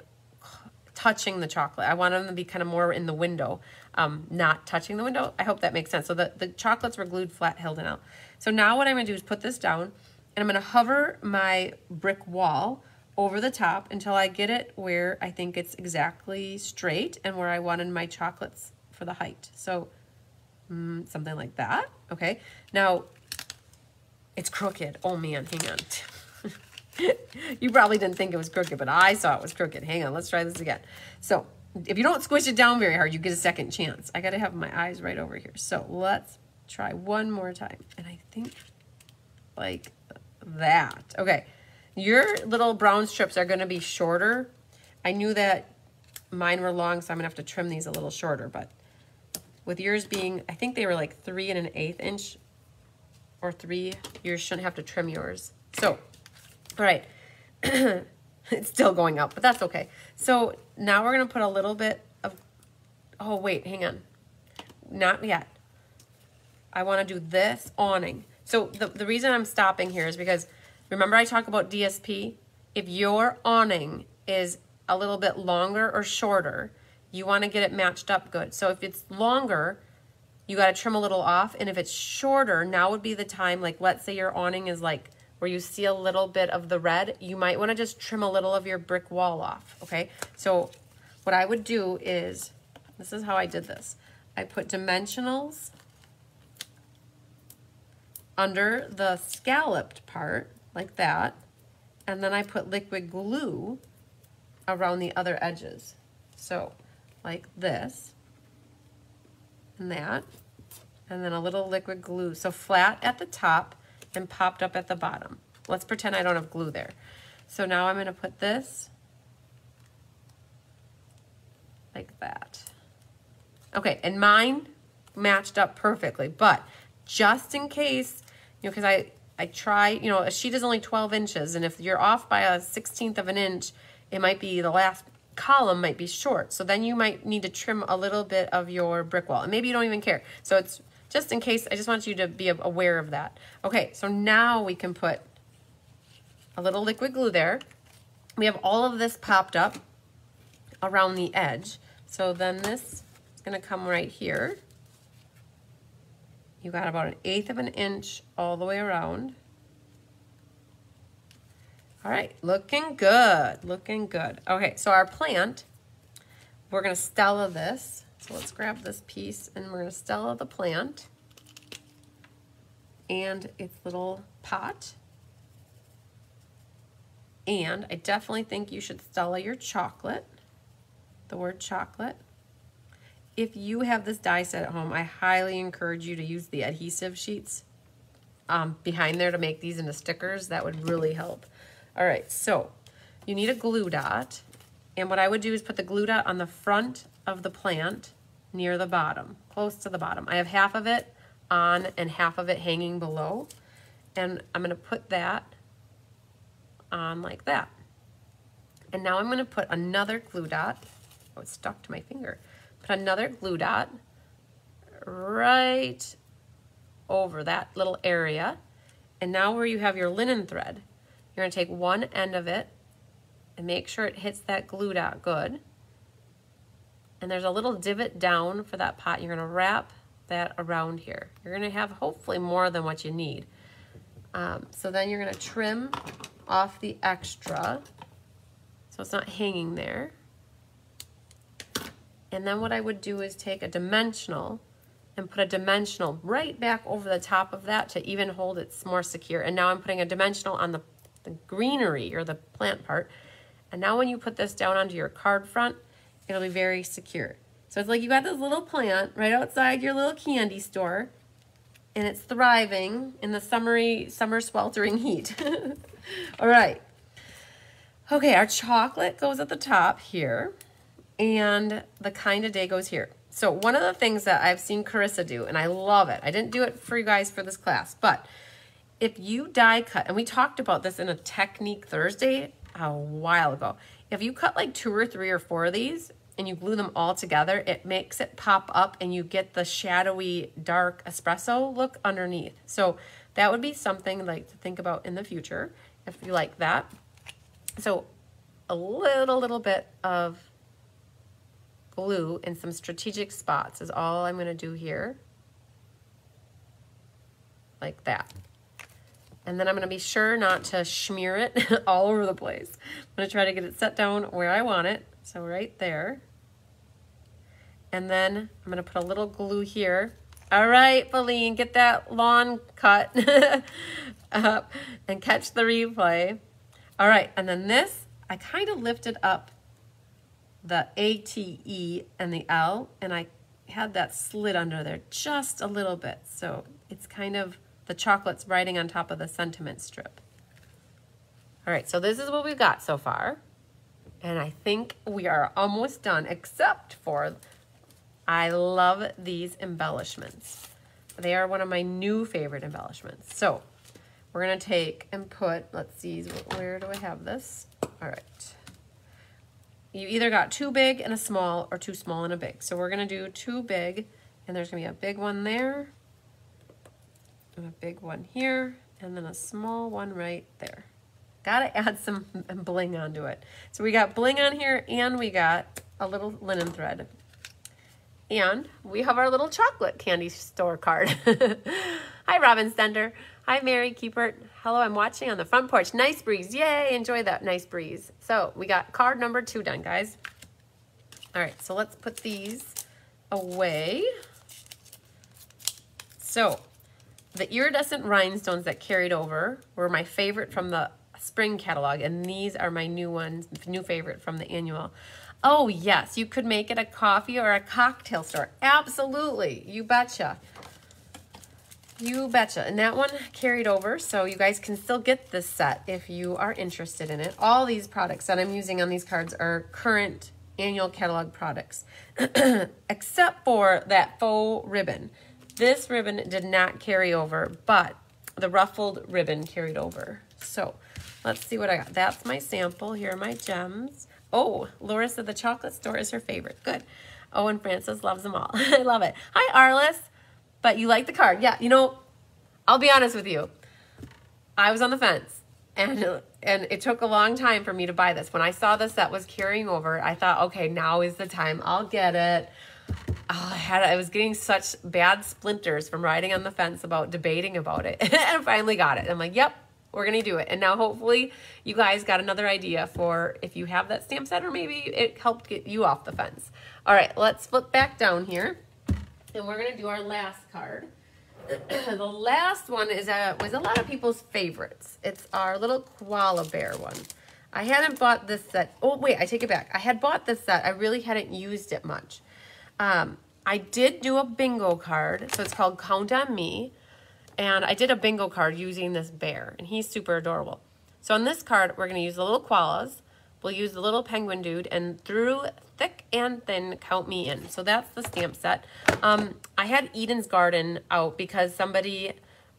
touching the chocolate. I wanted them to be kind of more in the window, not touching the window. I hope that makes sense. So the chocolates were glued flat, held it out. So now what I'm gonna do is put this down and I'm gonna hover my brick wall over the top until I get it where I think it's exactly straight and where I wanted my chocolates for the height. So something like that, okay? Now, it's crooked. Oh man, hang on. You probably didn't think it was crooked, but I saw it was crooked. Hang on, let's try this again. So if you don't squish it down very hard, you get a second chance. I gotta have my eyes right over here. So let's try one more time. And I think like that. Okay. Your little brown strips are going to be shorter. I knew that mine were long, so I'm going to have to trim these a little shorter. But with yours being, I think they were like 3 1/8 inch or 3, yours shouldn't have to trim yours. So, all right. It's still going up, but that's okay. So now we're going to put a little bit of, oh, wait, hang on. Not yet. I want to do this awning. So the reason I'm stopping here is because remember I talk about DSP? If your awning is a little bit longer or shorter, you want to get it matched up good. So if it's longer, you got to trim a little off. And if it's shorter, now would be the time, like let's say your awning is like where you see a little bit of the red, you might want to just trim a little of your brick wall off, okay? So what I would do is, this is how I did this. I put dimensionals under the scalloped part, like that, and then I put liquid glue around the other edges. So like this and that, and then a little liquid glue. So flat at the top and popped up at the bottom. Let's pretend I don't have glue there. So now I'm gonna put this like that. Okay, and mine matched up perfectly, but just in case, you know, because I try, you know, a sheet is only 12 inches, and if you're off by a 1/16 of an inch, it might be the last column might be short. So then you might need to trim a little bit of your brick wall. And maybe you don't even care. So it's just in case, I just want you to be aware of that. Okay, so now we can put a little liquid glue there. We have all of this popped up around the edge. So then this is gonna come right here. You got about 1/8 of an inch all the way around. All right, looking good, looking good. Okay, so our plant, we're gonna Stella this. So let's grab this piece and we're gonna Stella the plant and its little pot. And I definitely think you should Stella your chocolate, the word chocolate. If you have this die set at home, I highly encourage you to use the adhesive sheets behind there to make these into stickers. That would really help. All right, so you need a glue dot. And what I would do is put the glue dot on the front of the plant near the bottom, close to the bottom. I have half of it on and half of it hanging below. And I'm gonna put that on like that. And now I'm gonna put another glue dot. Oh, it's stuck to my finger. Put another glue dot right over that little area. And now where you have your linen thread, you're gonna take one end of it and make sure it hits that glue dot good. And there's a little divot down for that pot. You're gonna wrap that around here. You're gonna have hopefully more than what you need. So then you're gonna trim off the extra so it's not hanging there. And then what I would do is take a dimensional and put a dimensional right back over the top of that to even hold it more secure. And now I'm putting a dimensional on the greenery or the plant part. And now when you put this down onto your card front, it'll be very secure. So it's like you got this little plant right outside your little candy store and it's thriving in the summer sweltering heat. All right. Okay, our chocolate goes at the top here and the kind of day goes here. So one of the things that I've seen Carissa do, and I love it, I didn't do it for you guys for this class, but if you die cut, and we talked about this in a Technique Thursday a while ago, if you cut like 2 or 3 or 4 of these and you glue them all together, it makes it pop up and you get the shadowy dark espresso look underneath. So that would be something like to think about in the future if you like that. So a little bit of glue in some strategic spots is all I'm gonna do here. Like that. And then I'm gonna be sure not to smear it all over the place. I'm gonna try to get it set down where I want it. So right there. And then I'm gonna put a little glue here. All right, Feline, get that lawn cut up and catch the replay. All right, and then this, I kind of lifted up the A-T-E and the L, and I had that slit under there just a little bit. So it's kind of, the chocolate's riding on top of the sentiment strip. All right, so this is what we've got so far. And I think we are almost done, except for, I love these embellishments. They are one of my new favorite embellishments. So we're gonna take and put, let's see, where do I have this? All right. You either got 2 big and a small or 2 small and a big. So we're gonna do 2 big, and there's gonna be a big one there, and a big one here, and then a small one right there. Gotta add some bling onto it. So we got bling on here, and we got a little linen thread. And we have our little chocolate candy store card. Hi, Robin Stender. Hi, Mary Keepert. Hello, I'm watching on the front porch. Nice breeze. Yay, enjoy that nice breeze. So we got card number 2 done, guys. All right, so let's put these away. So the iridescent rhinestones that carried over were my favorite from the spring catalog, and these are my new ones, new favorite from the annual. Oh yes, you could make it a coffee or a cocktail store. Absolutely, you betcha. You betcha. And that one carried over, so you guys can still get this set if you are interested in it. All these products that I'm using on these cards are current annual catalog products, except for that faux ribbon. This ribbon did not carry over, but the ruffled ribbon carried over. So Let's see what I got. That's my sample. Here are my gems. Oh, Laura said the chocolate store is her favorite. Good. Oh, and Frances loves them all. I love it. Hi, Arliss. But you like the card. Yeah, you know, I'll be honest with you. I was on the fence. And it took a long time for me to buy this. When I saw this set was carrying over, I thought, okay, now is the time. I'll get it. Oh, I was getting such bad splinters from riding on the fence about debating about it. And I finally got it. I'm like, yep, we're going to do it. And now hopefully you guys got another idea for if you have that stamp set, or maybe it helped get you off the fence. All right, let's flip back down here. And we're going to do our last card. The last one was a lot of people's favorites. It's our little koala bear one. I hadn't bought this set. Oh, wait, I take it back. I had bought this set. I really hadn't used it much. I did do a bingo card. So it's called Count on Me. And I did a bingo card using this bear. And he's super adorable. So on this card, we're going to use the little koalas. We'll use the little penguin dude. And through thick and thin, count me in. So that's the stamp set. I had Eden's Garden out because somebody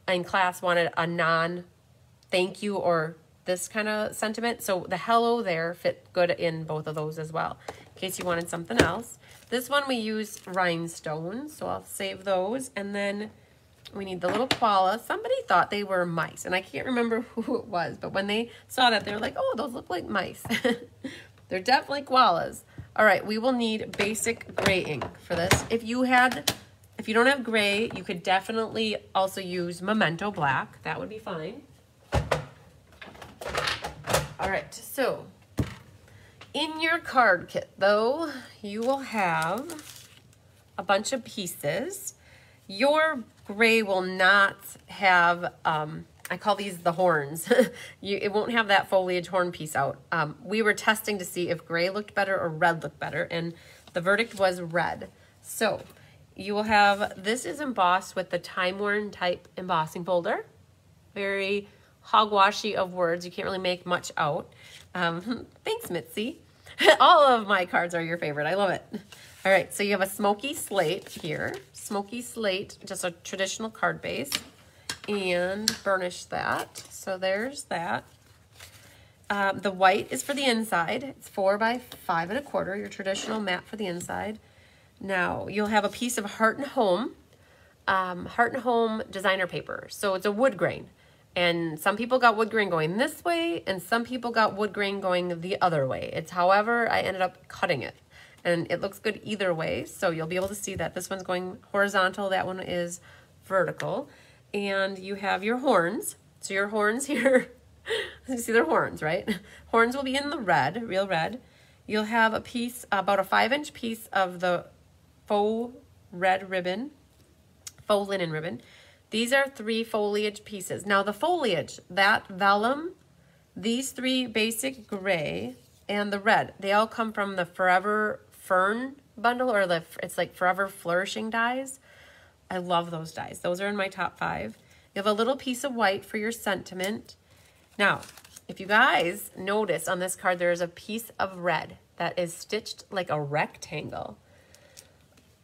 in class wanted a non-thank you or this kind of sentiment. So the hello there fit good in both of those as well, in case you wanted something else. This one we use rhinestones, so I'll save those. And then we need the little koala. Somebody thought they were mice, and I can't remember who it was, but when they saw that, they were like, oh, those look like mice. They're definitely koalas. All right, we will need basic gray ink for this. If you don't have gray, you could definitely also use Memento Black. That would be fine. All right, so in your card kit, though, you will have a bunch of pieces. Your gray will not have, I call these the horns. It won't have that foliage horn piece out. We were testing to see if gray looked better or red looked better, and the verdict was red. So you will have, this is embossed with the Time Worn type embossing folder. Very hogwashy of words. You can't really make much out. Thanks, Mitzi. All of my cards are your favorite. I love it. All right, so you have a smoky slate here. Smoky slate, just a traditional card base. And burnish that. So there's that. The white is for the inside. It's 4 by 5 1/4, your traditional mat for the inside. Now, you'll have a piece of Heart and Home designer paper. So it's a wood grain. And some people got wood grain going this way, and some people got wood grain going the other way. It's however I ended up cutting it. And it looks good either way, so you'll be able to see that. This one's going horizontal, that one is vertical. And you have your horns. So your horns here, you see their horns, right? Horns will be in the red, real red. You'll have a piece, about a 5-inch piece of the faux red ribbon, faux linen ribbon. These are 3 foliage pieces. Now the foliage, that vellum, these 3 basic gray, and the red, they all come from the Forever Fern bundle, or it's like Forever Flourishing dies. I love those dies. Those are in my top 5. You have a little piece of white for your sentiment. Now, if you guys notice on this card, there is a piece of red that is stitched like a rectangle.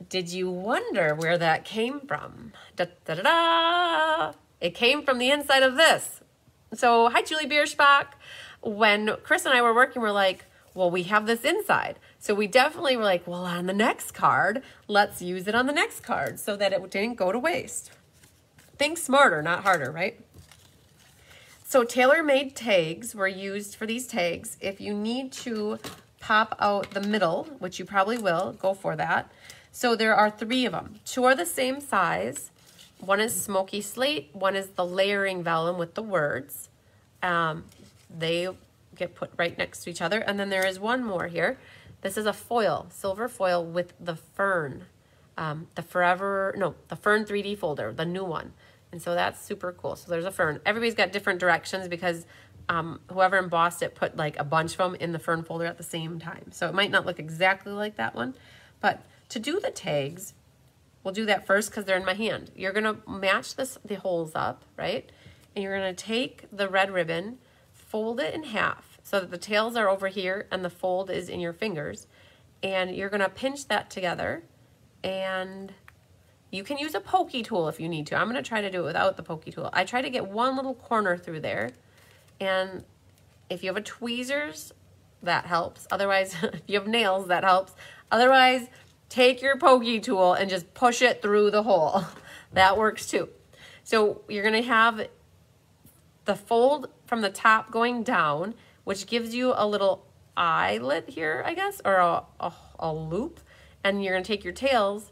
Did you wonder where that came from? Da, da, da, da. It came from the inside of this. So, hi, Julie Bierschbach. When Chris and I were working, we're like, well, we have this inside. So we definitely were like, well, on the next card, let's use it on the next card so that it didn't go to waste. Think smarter, not harder, right? So tailor-made tags were used for these tags. If you need to pop out the middle, which you probably will, go for that. So there are 3 of them. 2 are the same size. One is smoky slate. One is the layering vellum with the words. They get put right next to each other. And then there is one more here. This is a foil, silver foil with the fern, the Fern 3D folder, the new one. And so that's super cool. So there's a fern. Everybody's got different directions because whoever embossed it put like a bunch of them in the fern folder at the same time. So it might not look exactly like that one. But to do the tags, we'll do that first because they're in my hand. You're going to match the holes up, right? And you're going to take the red ribbon, fold it in half so that the tails are over here and the fold is in your fingers. And you're going to pinch that together, and you can use a pokey tool if you need to. I'm going to try to do it without the pokey tool. I try to get one little corner through there, and If you have a tweezers, that helps. Otherwise, if you have nails, that helps. Otherwise, take your pokey tool and just push it through the hole. That works too. So you're gonna have the fold from the top going down, which gives you a little eyelet here, I guess, or a loop. And you're gonna take your tails,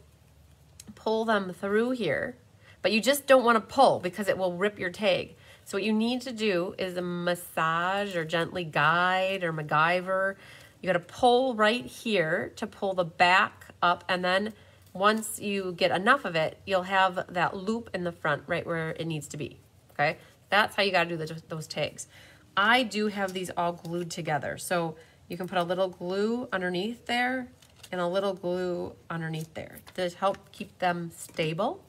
pull them through here, but you just don't wanna pull because it will rip your tag. So what you need to do is a massage or gently guide or MacGyver. You gotta pull right here to pull the back up, and then once you get enough of it, you'll have that loop in the front right where it needs to be, okay? That's how you gotta do those tags. I do have these all glued together, so you can put a little glue underneath there and a little glue underneath there to help keep them stable,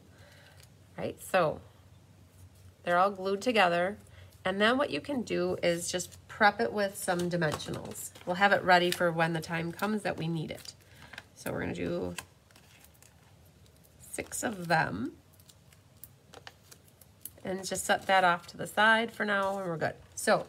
right? So they're all glued together. And then what you can do is just prep it with some dimensionals. We'll have it ready for when the time comes that we need it. So we're gonna do 6 of them. And just set that off to the side for now and we're good. So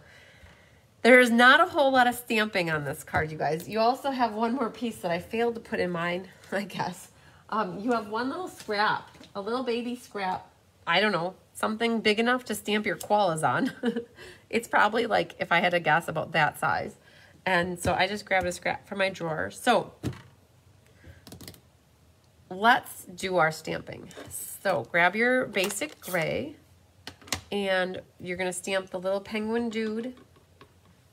there is not a whole lot of stamping on this card, you guys. You also have one more piece that I failed to put in mine, I guess. You have one little scrap, a little baby scrap. I don't know, something big enough to stamp your koalas on. It's probably like, if I had to guess, about that size. And so I just grabbed a scrap from my drawer. So let's do our stamping. So grab your basic gray and you're gonna stamp the little penguin dude,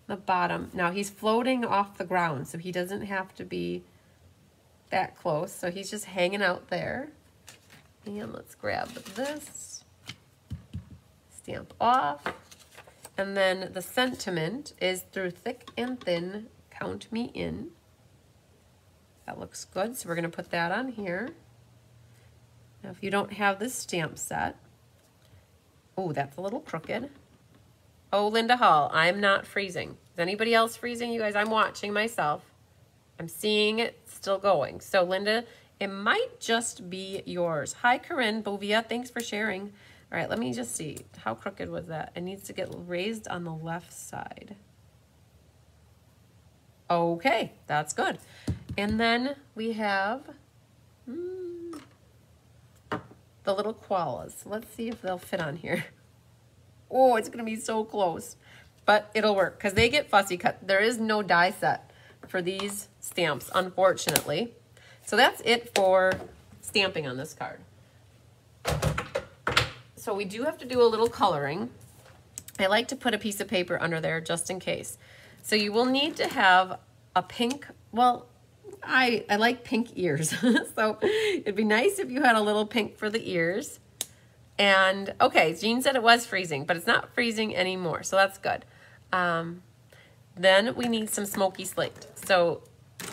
the bottom. Now he's floating off the ground, so he doesn't have to be that close. So he's just hanging out there. And let's grab this, stamp off. And then the sentiment is through thick and thin, count me in. That looks good, so we're gonna put that on here. Now if you don't have this stamp set, oh, that's a little crooked. Oh, Linda Hall, I'm not freezing. Is anybody else freezing? You guys, I'm watching myself. I'm seeing it still going. So Linda, it might just be yours. Hi, Corinne Bovia, thanks for sharing. All right, let me just see. How crooked was that? It needs to get raised on the left side. Okay, that's good. And then we have the little koalas. Let's see if they'll fit on here. Oh, it's gonna be so close, but it'll work because they get fussy cut. There is no die set for these stamps, unfortunately. So that's it for stamping on this card. So we do have to do a little coloring. I like to put a piece of paper under there just in case. So you will need to have a pink, well, I like pink ears. So it'd be nice if you had a little pink for the ears. And okay, Jean said it was freezing, but it's not freezing anymore, so that's good. Then we need some smoky slate. So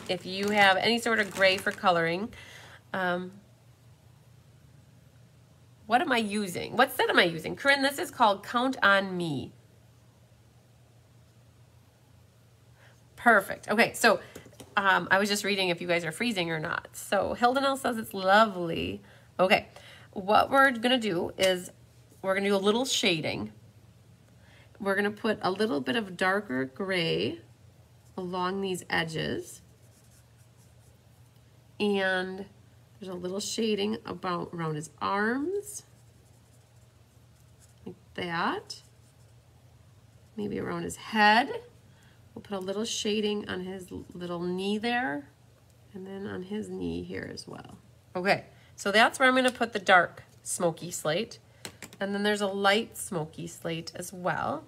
if you have any sort of gray for coloring, what am I using? What set am I using? Corinne, this is called Count on Me. Perfect. Okay, so I was just reading if you guys are freezing or not. So Hildenel says it's lovely. Okay, what we're gonna do is we're gonna do a little shading. We're gonna put a little bit of darker gray along these edges. And there's a little shading around his arms, like that. Maybe around his head. We'll put a little shading on his little knee there, and then on his knee here as well. Okay, so that's where I'm gonna put the dark smoky slate. And then there's a light smoky slate as well.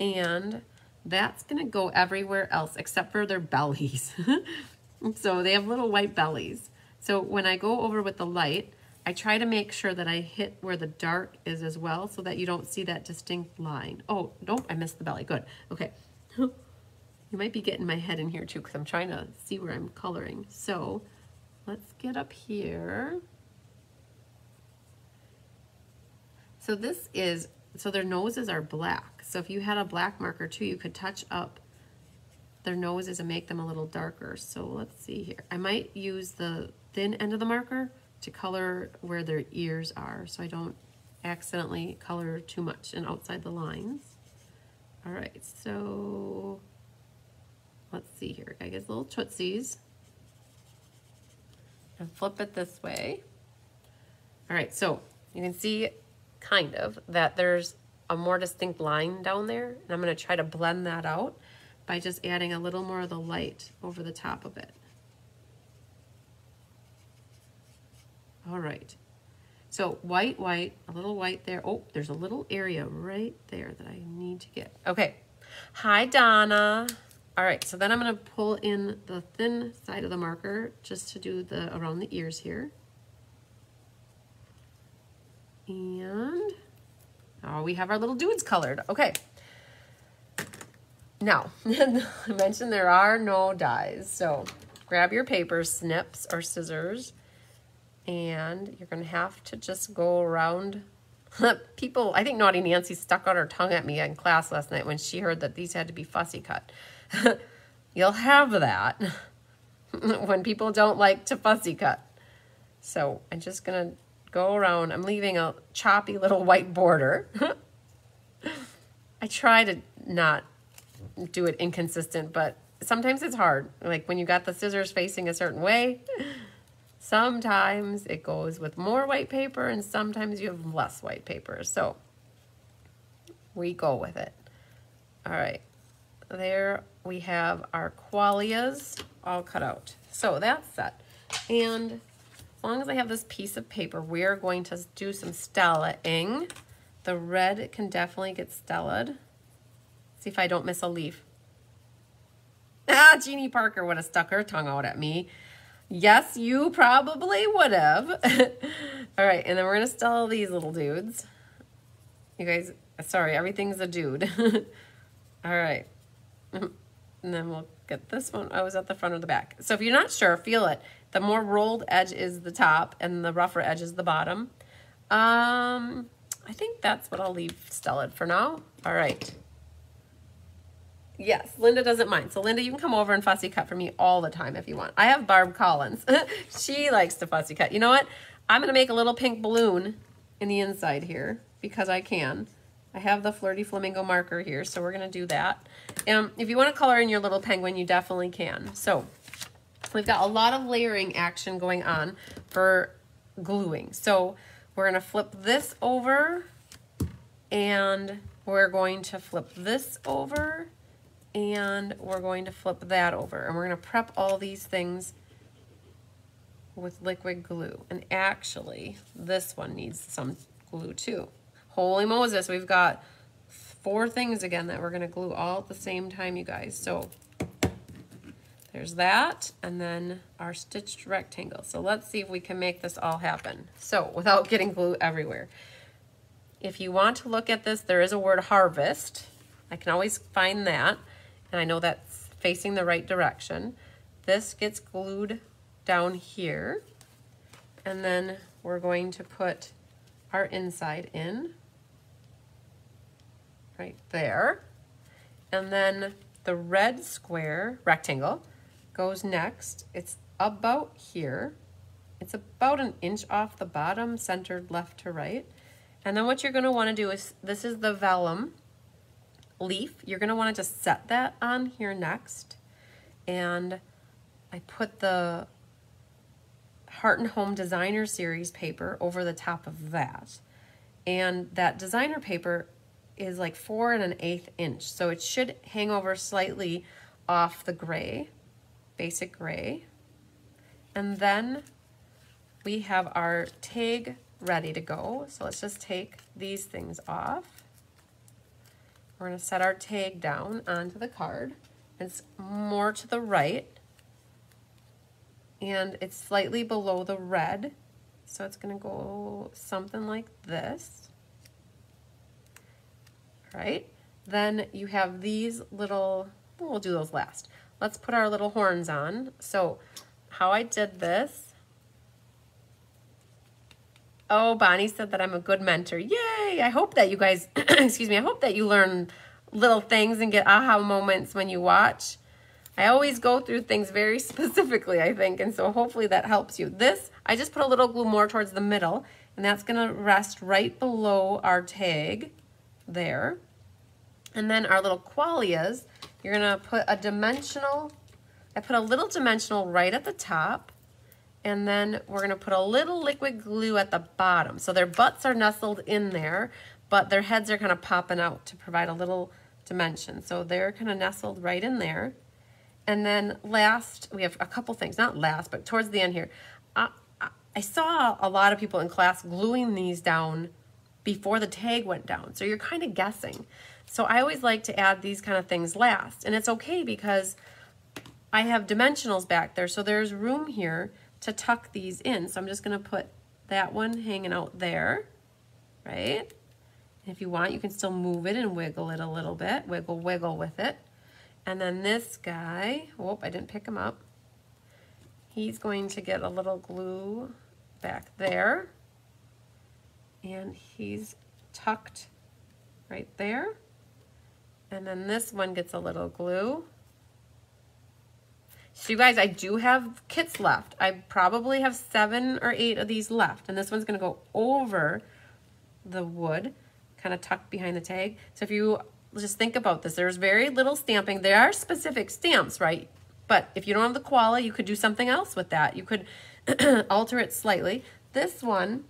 And that's gonna go everywhere else except for their bellies. So they have little white bellies. So when I go over with the light, I try to make sure that I hit where the dark is as well so that you don't see that distinct line. Oh, nope, I missed the belly, good. Okay, you might be getting my head in here too because I'm trying to see where I'm coloring. So let's get up here. So this is, so their noses are black. So if you had a black marker too, you could touch up their noses and make them a little darker. So let's see here. I might use the thin end of the marker to color where their ears are so I don't accidentally color too much and outside the lines. All right, so let's see here. I guess little tootsies. And flip it this way. All right, so you can see kind of that there's a more distinct line down there, and I'm going to try to blend that out by just adding a little more of the light over the top of it. All right, so white, white, a little white there. Oh, there's a little area right there that I need to get. Okay, hi Donna. All right, so then I'm going to pull in the thin side of the marker just to do the around the ears here. And oh, we have our little dudes colored. Okay. Now, I mentioned there are no dies. So grab your paper snips or scissors, and you're going to have to just go around. People, I think Naughty Nancy stuck out her tongue at me in class last night when she heard that these had to be fussy cut. You'll have that when people don't like to fussy cut. So I'm just going to go around. I'm leaving a choppy little white border. I try to not do it inconsistent, but sometimes it's hard. Like when you got the scissors facing a certain way, sometimes it goes with more white paper and sometimes you have less white paper. So we go with it. All right. There we have our qualias all cut out. So that's set. And as long as I have this piece of paper, we're going to do some stellaing. The red can definitely get stellaed. See if I don't miss a leaf. Ah, Jeannie Parker would have stuck her tongue out at me. Yes, you probably would have. All right, and then we're going to stella these little dudes. You guys, sorry, everything's a dude. All right. And then we'll get this one. I was at the front or the back. So if you're not sure, feel it. The more rolled edge is the top and the rougher edge is the bottom. I think that's what I'll leave stellaed for now. All right. Yes, Linda doesn't mind. So Linda, you can come over and fussy cut for me all the time if you want. I have Barb Collins. She likes to fussy cut. You know what? I'm going to make a little pink balloon in the inside here because I can. I have the Flirty Flamingo marker here, so we're going to do that. If you want to color in your little penguin, you definitely can. So we've got a lot of layering action going on for gluing. So we're going to flip this over, and we're going to flip this over, and we're going to flip that over. And we're going to prep all these things with liquid glue. And actually, this one needs some glue too. Holy Moses, we've got 4 things again that we're going to glue all at the same time, you guys. So there's that, and then our stitched rectangle. So let's see if we can make this all happen. So without getting glue everywhere. If you want to look at this, there is a word harvest. I can always find that, and I know that's facing the right direction. This gets glued down here, and then we're going to put our inside in right there. And then the red square rectangle goes next. It's about here. It's about an inch off the bottom, centered left to right. And then what you're going to want to do is, this is the vellum leaf. You're going to want to just set that on here next. And I put the Heart and Home Designer Series paper over the top of that. And that designer paper is like 4 1/8 inch. So it should hang over slightly off the gray, basic gray. And then we have our tag ready to go. So let's just take these things off. We're going to set our tag down onto the card. It's more to the right, and it's slightly below the red. So it's going to go something like this. Right? Then you have these little, we'll do those last. Let's put our little horns on. So how I did this, oh, Bonnie said that I'm a good mentor. Yay! I hope that you guys, excuse me, I hope that you learn little things and get aha moments when you watch. I always go through things very specifically, I think, and so hopefully that helps you. This, I just put a little glue more towards the middle, and that's going to rest right below our tag there. And then our little qualias, you're gonna put a dimensional, I put a little dimensional right at the top, and then we're gonna put a little liquid glue at the bottom. So their butts are nestled in there, but their heads are kind of popping out to provide a little dimension. So they're kind of nestled right in there. And then last, we have a couple things, not last, but towards the end here. I saw a lot of people in class gluing these down before the tag went down. So you're kind of guessing. So I always like to add these kind of things last. And it's okay because I have dimensionals back there. So there's room here to tuck these in. So I'm just gonna put that one hanging out there, right? And if you want, you can still move it and wiggle it a little bit. Wiggle, wiggle with it. And then this guy, whoop, I didn't pick him up. He's going to get a little glue back there. And he's tucked right there. And then this one gets a little glue. So you guys, I do have kits left. I probably have 7 or 8 of these left. And this one's gonna go over the wood, kind of tucked behind the tag. So if you just think about this, there's very little stamping. There are specific stamps, right? But if you don't have the koala, you could do something else with that. You could alter it slightly. This one,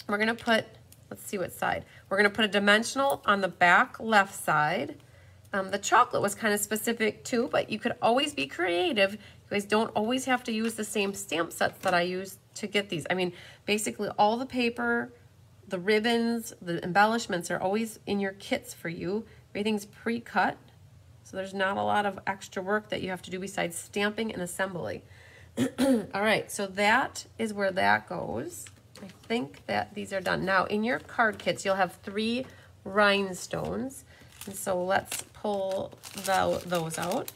we're gonna put, let's see what side. We're gonna put a dimensional on the back left side. The chocolate was kind of specific too, but you could always be creative. You guys don't always have to use the same stamp sets that I use to get these. I mean, basically all the paper, the ribbons, the embellishments are always in your kits for you. Everything's pre-cut, so there's not a lot of extra work that you have to do besides stamping and assembly. All right, so that is where that goes. I think that these are done. Now, in your card kits, you'll have 3 rhinestones. And so let's pull those out.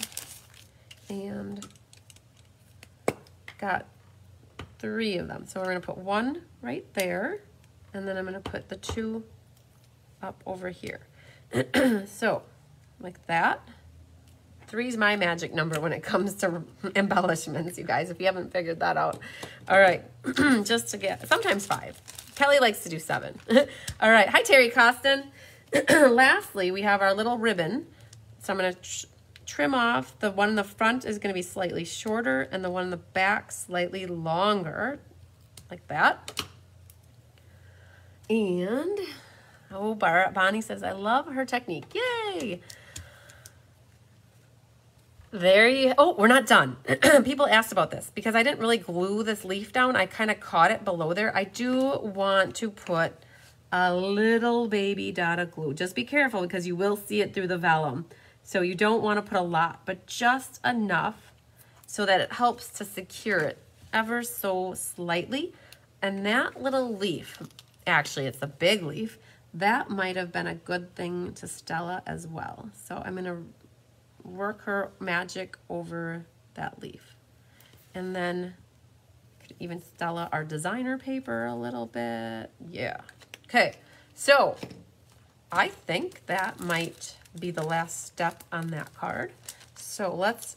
And got 3 of them. So we're gonna put 1 right there, and then I'm gonna put the 2 up over here. So, like that. 3 is my magic number when it comes to embellishments, you guys, if you haven't figured that out. All right, just to get, sometimes 5. Kelly likes to do 7. All right, hi Terry Costin. Lastly, we have our little ribbon. So I'm gonna trim off. The one in the front is gonna be slightly shorter and the one in the back slightly longer, like that. And, oh, Bonnie says, I love her technique. Yay! Oh, we're not done. People asked about this because I didn't really glue this leaf down. I kind of caught it below there. I do want to put a little baby dot of glue. Just be careful because you will see it through the vellum. So you don't want to put a lot, but just enough so that it helps to secure it ever so slightly. And that little leaf, actually it's a big leaf, that might have been a good thing to Stella as well. So I'm gonna work her magic over that leaf. And then could even Stella our designer paper a little bit. Yeah. Okay, so I think that might be the last step on that card. So let's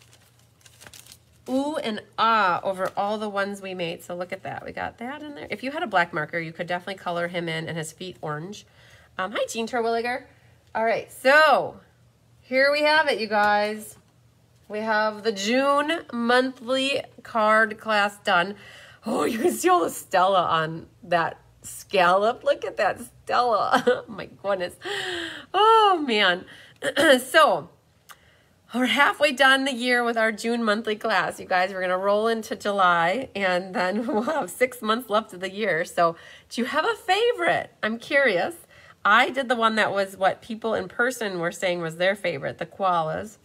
ooh and ah over all the ones we made. So look at that, we got that in there. If you had a black marker, you could definitely color him in and his feet orange. Hi, Jean Terwilliger. All right, so here we have it, you guys. We have the June monthly card class done. Oh, you can see all the Stella on that scallop. Look at that Stella. Oh my goodness. Oh man. So we're halfway done the year with our June monthly class. You guys, we're going to roll into July and then we'll have 6 months left of the year. So do you have a favorite? I'm curious. I did the one that was what people in person were saying was their favorite, the koalas.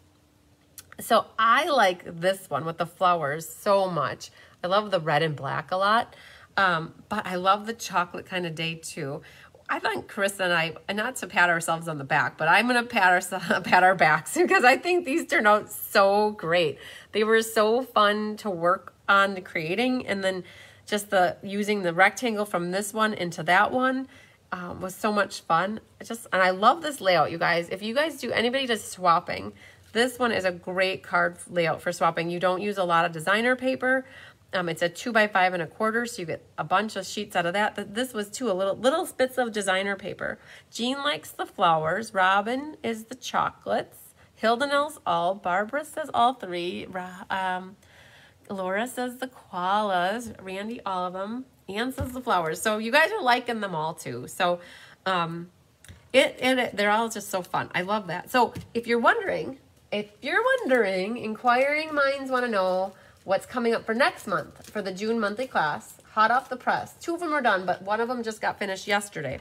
So I like this one with the flowers so much. I love the red and black a lot, but I love the chocolate kind of day too. I think Carissa and I, not to pat ourselves on the back, but I'm going to pat our backs because I think these turned out so great. They were so fun to work on creating, and then just using the rectangle from this one into that one. Was so much fun. And I love this layout, you guys. If you guys anybody does swapping, this one is a great card layout for swapping. You don't use a lot of designer paper. It's a 2x5 1/4, so you get a bunch of sheets out of that. This was too, little bits of designer paper. Jean likes the flowers. Robin is the chocolates. Hilda knows all. Barbara says all 3. Laura says the koalas. Randy, all of them. Ann says the flowers. So you guys are liking them all too. So they're all just so fun. I love that. So if you're wondering, inquiring minds want to know what's coming up for next month for the June monthly class, hot off the press. 2 of them are done, but one of them just got finished yesterday.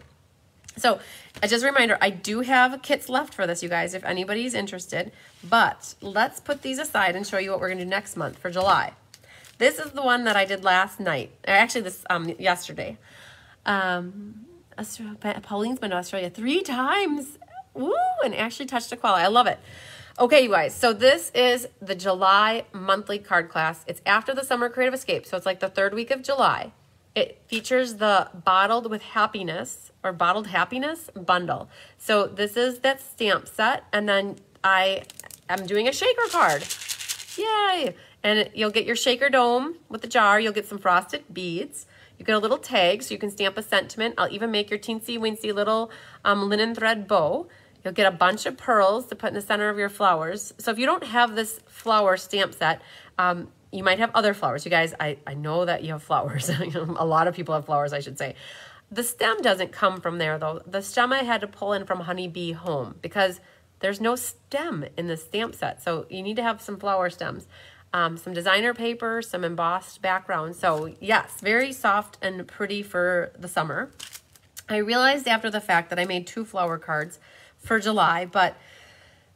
So just a reminder, I do have kits left for this, you guys, if anybody's interested. But let's put these aside and show you what we're going to do next month for July. This is the one that I did last night. Actually, yesterday. Pauline's been to Australia 3 times. Woo! And actually touched a koala. I love it. Okay, you guys. So this is the July monthly card class. It's after the Summer Creative Escape. So it's like the 3rd week of July. It features the Bottled Happiness bundle. So this is that stamp set. And then I am doing a shaker card. Yay! And you'll get your shaker dome with the jar. You'll get some frosted beads. You get a little tag so you can stamp a sentiment. I'll even make your teensy-weensy little linen thread bow. You'll get a bunch of pearls to put in the center of your flowers. So if you don't have this flower stamp set, you might have other flowers. You guys, I know that you have flowers. A lot of people have flowers, I should say. The stem doesn't come from there, though. The stem I had to pull in from Honeybee Home because there's no stem in the stamp set. So you need to have some flower stems. Some designer paper, some embossed background. So yes, very soft and pretty for the summer. I realized after the fact that I made 2 flower cards for July, but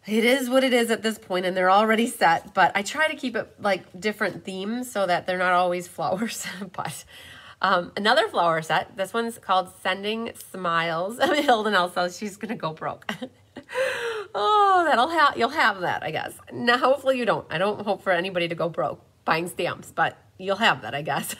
it is what it is at this point, and they're already set. But I try to keep it like different themes so that they're not always flowers. But another flower set, this one's called Sending Smiles. Hilda Nell says she's going to go broke. Oh, you'll have that, I guess. Now, hopefully you don't. I don't hope for anybody to go broke buying stamps, but you'll have that, I guess.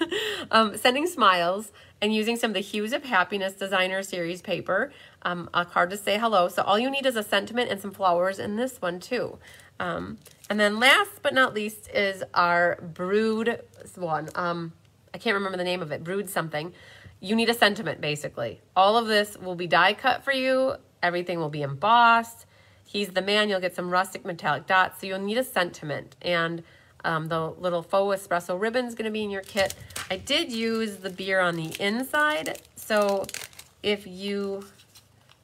Sending Smiles and using some of the Hues of Happiness Designer Series paper, a card to say hello. So all you need is a sentiment and some flowers in this one too. And then last but not least is our Brood one. I can't remember the name of it. Brood something. You need a sentiment, basically. All of this will be die cut for you. Everything will be embossed. He's the man. You'll get some rustic metallic dots. So you'll need a sentiment. And the little faux espresso ribbon is going to be in your kit. I did use the beer on the inside. So if you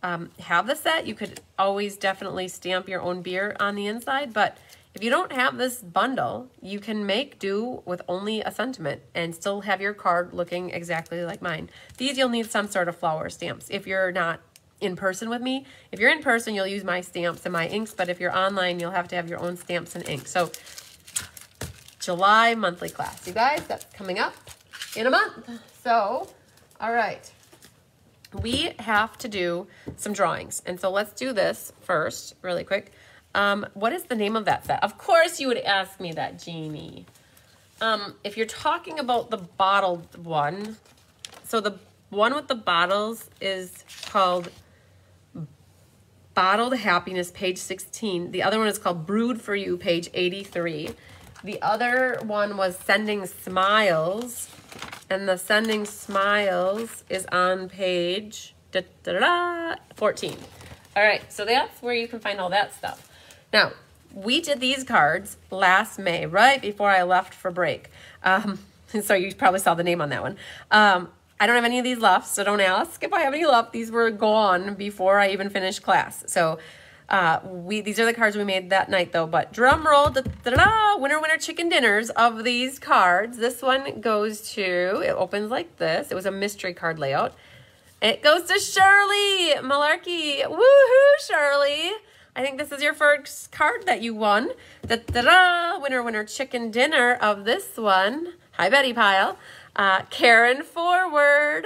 have the set, you could always definitely stamp your own beer on the inside. But if you don't have this bundle, you can make do with only a sentiment and still have your card looking exactly like mine. These you'll need some sort of flower stamps if you're not in person with me. If you're in person, you'll use my stamps and my inks, but if you're online, you'll have to have your own stamps and ink. So July monthly class, you guys, that's coming up in a month. So, all right, we have to do some drawings. And so let's do this first really quick. What is the name of that set? Of course you would ask me that, Jeannie. If you're talking about the bottled one, so the one with the bottles is called Bottled Happiness, page 16. The other one is called Brewed for You, page 83. The other one was Sending Smiles, and the Sending Smiles is on page 14. All right, so that's where you can find all that stuff. Now, we did these cards last May, right before I left for break. So you probably saw the name on that one. I don't have any of these left, so don't ask if I have any left. These were gone before I even finished class. So these are the cards we made that night, though. But drum roll, winner chicken dinners of these cards. This one goes to, it opens like this. It was a mystery card layout. It goes to Shirley Malarkey. Woohoo, Shirley. I think this is your first card that you won. Winner chicken dinner of this one. Hi, Betty Pyle. Karen Forward.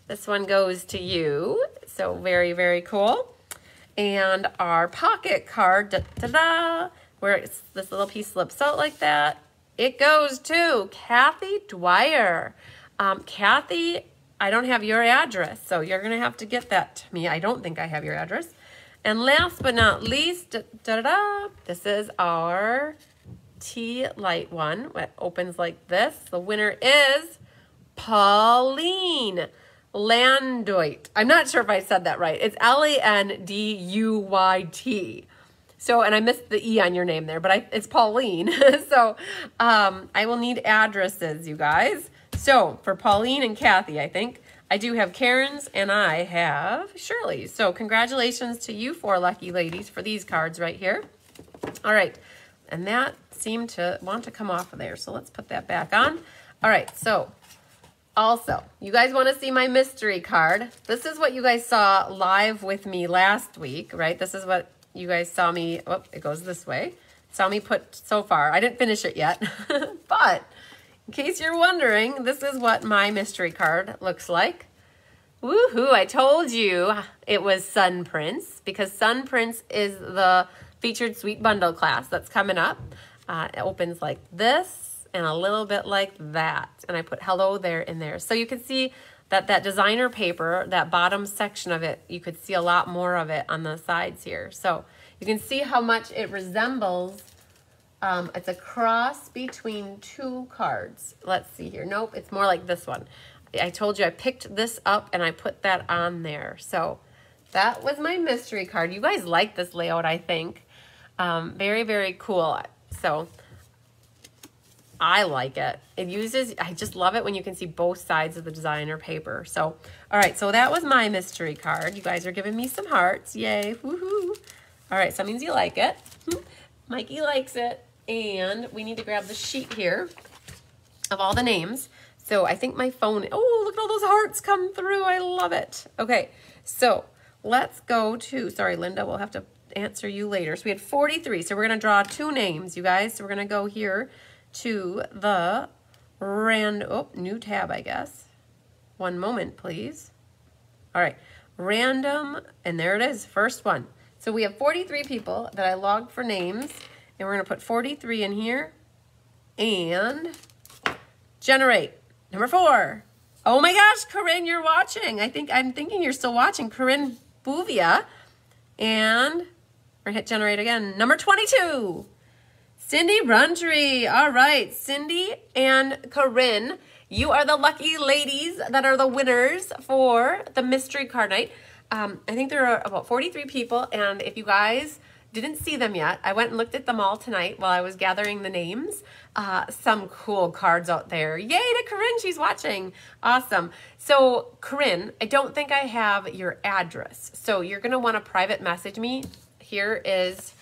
This one goes to you. So very, very cool. And our pocket card, where it's, this little piece slips out like that. It goes to Kathy Dwyer. Kathy, I don't have your address, so you're going to have to get that to me. I don't think I have your address. And last but not least, this is our tea light one. It opens like this. The winner is Pauline Landuyt. I'm not sure if I said that right. It's Landuyt. So, and I missed the E on your name there, but it's Pauline. So, I will need addresses, you guys. So, for Pauline and Kathy, I think, I do have Karen's and I have Shirley's. So, congratulations to you 4 lucky ladies for these cards right here. All right. And that seemed to want to come off of there. So, let's put that back on. All right. So, also, you guys want to see my mystery card. This is what you guys saw live with me last week, right? This is what you guys saw me, oh, it goes this way. Saw me put so far. I didn't finish it yet. But in case you're wondering, this is what my mystery card looks like. Woohoo, I told you it was Sun Prince because Sun Prince is the featured sweet bundle class that's coming up. It opens like this and a little bit like that. And I put hello there in there. So you can see that designer paper, that bottom section of it, you could see a lot more of it on the sides here. So you can see how much it resembles. It's a cross between 2 cards. Let's see here. Nope, it's more like this one. I told you I picked this up and I put that on there. So that was my mystery card. You guys like this layout, I think. Very, very cool. So I like it. I just love it when you can see both sides of the designer paper. So, all right, so that was my mystery card. You guys are giving me some hearts. Yay, woohoo. All right, so that means you like it. Mikey likes it. And we need to grab the sheet here of all the names. So I think my phone, oh, look at all those hearts come through. I love it. Okay, so let's go to, sorry, Linda, we'll have to answer you later. So we had 43. So we're going to draw 2 names, you guys. So we're going to go here to the new tab, I guess. One moment, please. All right, random, and there it is, first one. So we have 43 people that I logged for names, and we're gonna put 43 in here, and generate. Number 4. Oh my gosh, Corinne, you're watching. I'm thinking you're still watching. Corinne Bouvia, and we're gonna hit generate again. Number 22. Cindy Runtree. All right, Cindy and Corinne, you are the lucky ladies that are the winners for the mystery card night. I think there are about 43 people, and if you guys didn't see them yet, I went and looked at them all tonight while I was gathering the names. Some cool cards out there. Yay to Corinne, she's watching. Awesome. So Corinne, I don't think I have your address. So you're gonna wanna private message me. Here is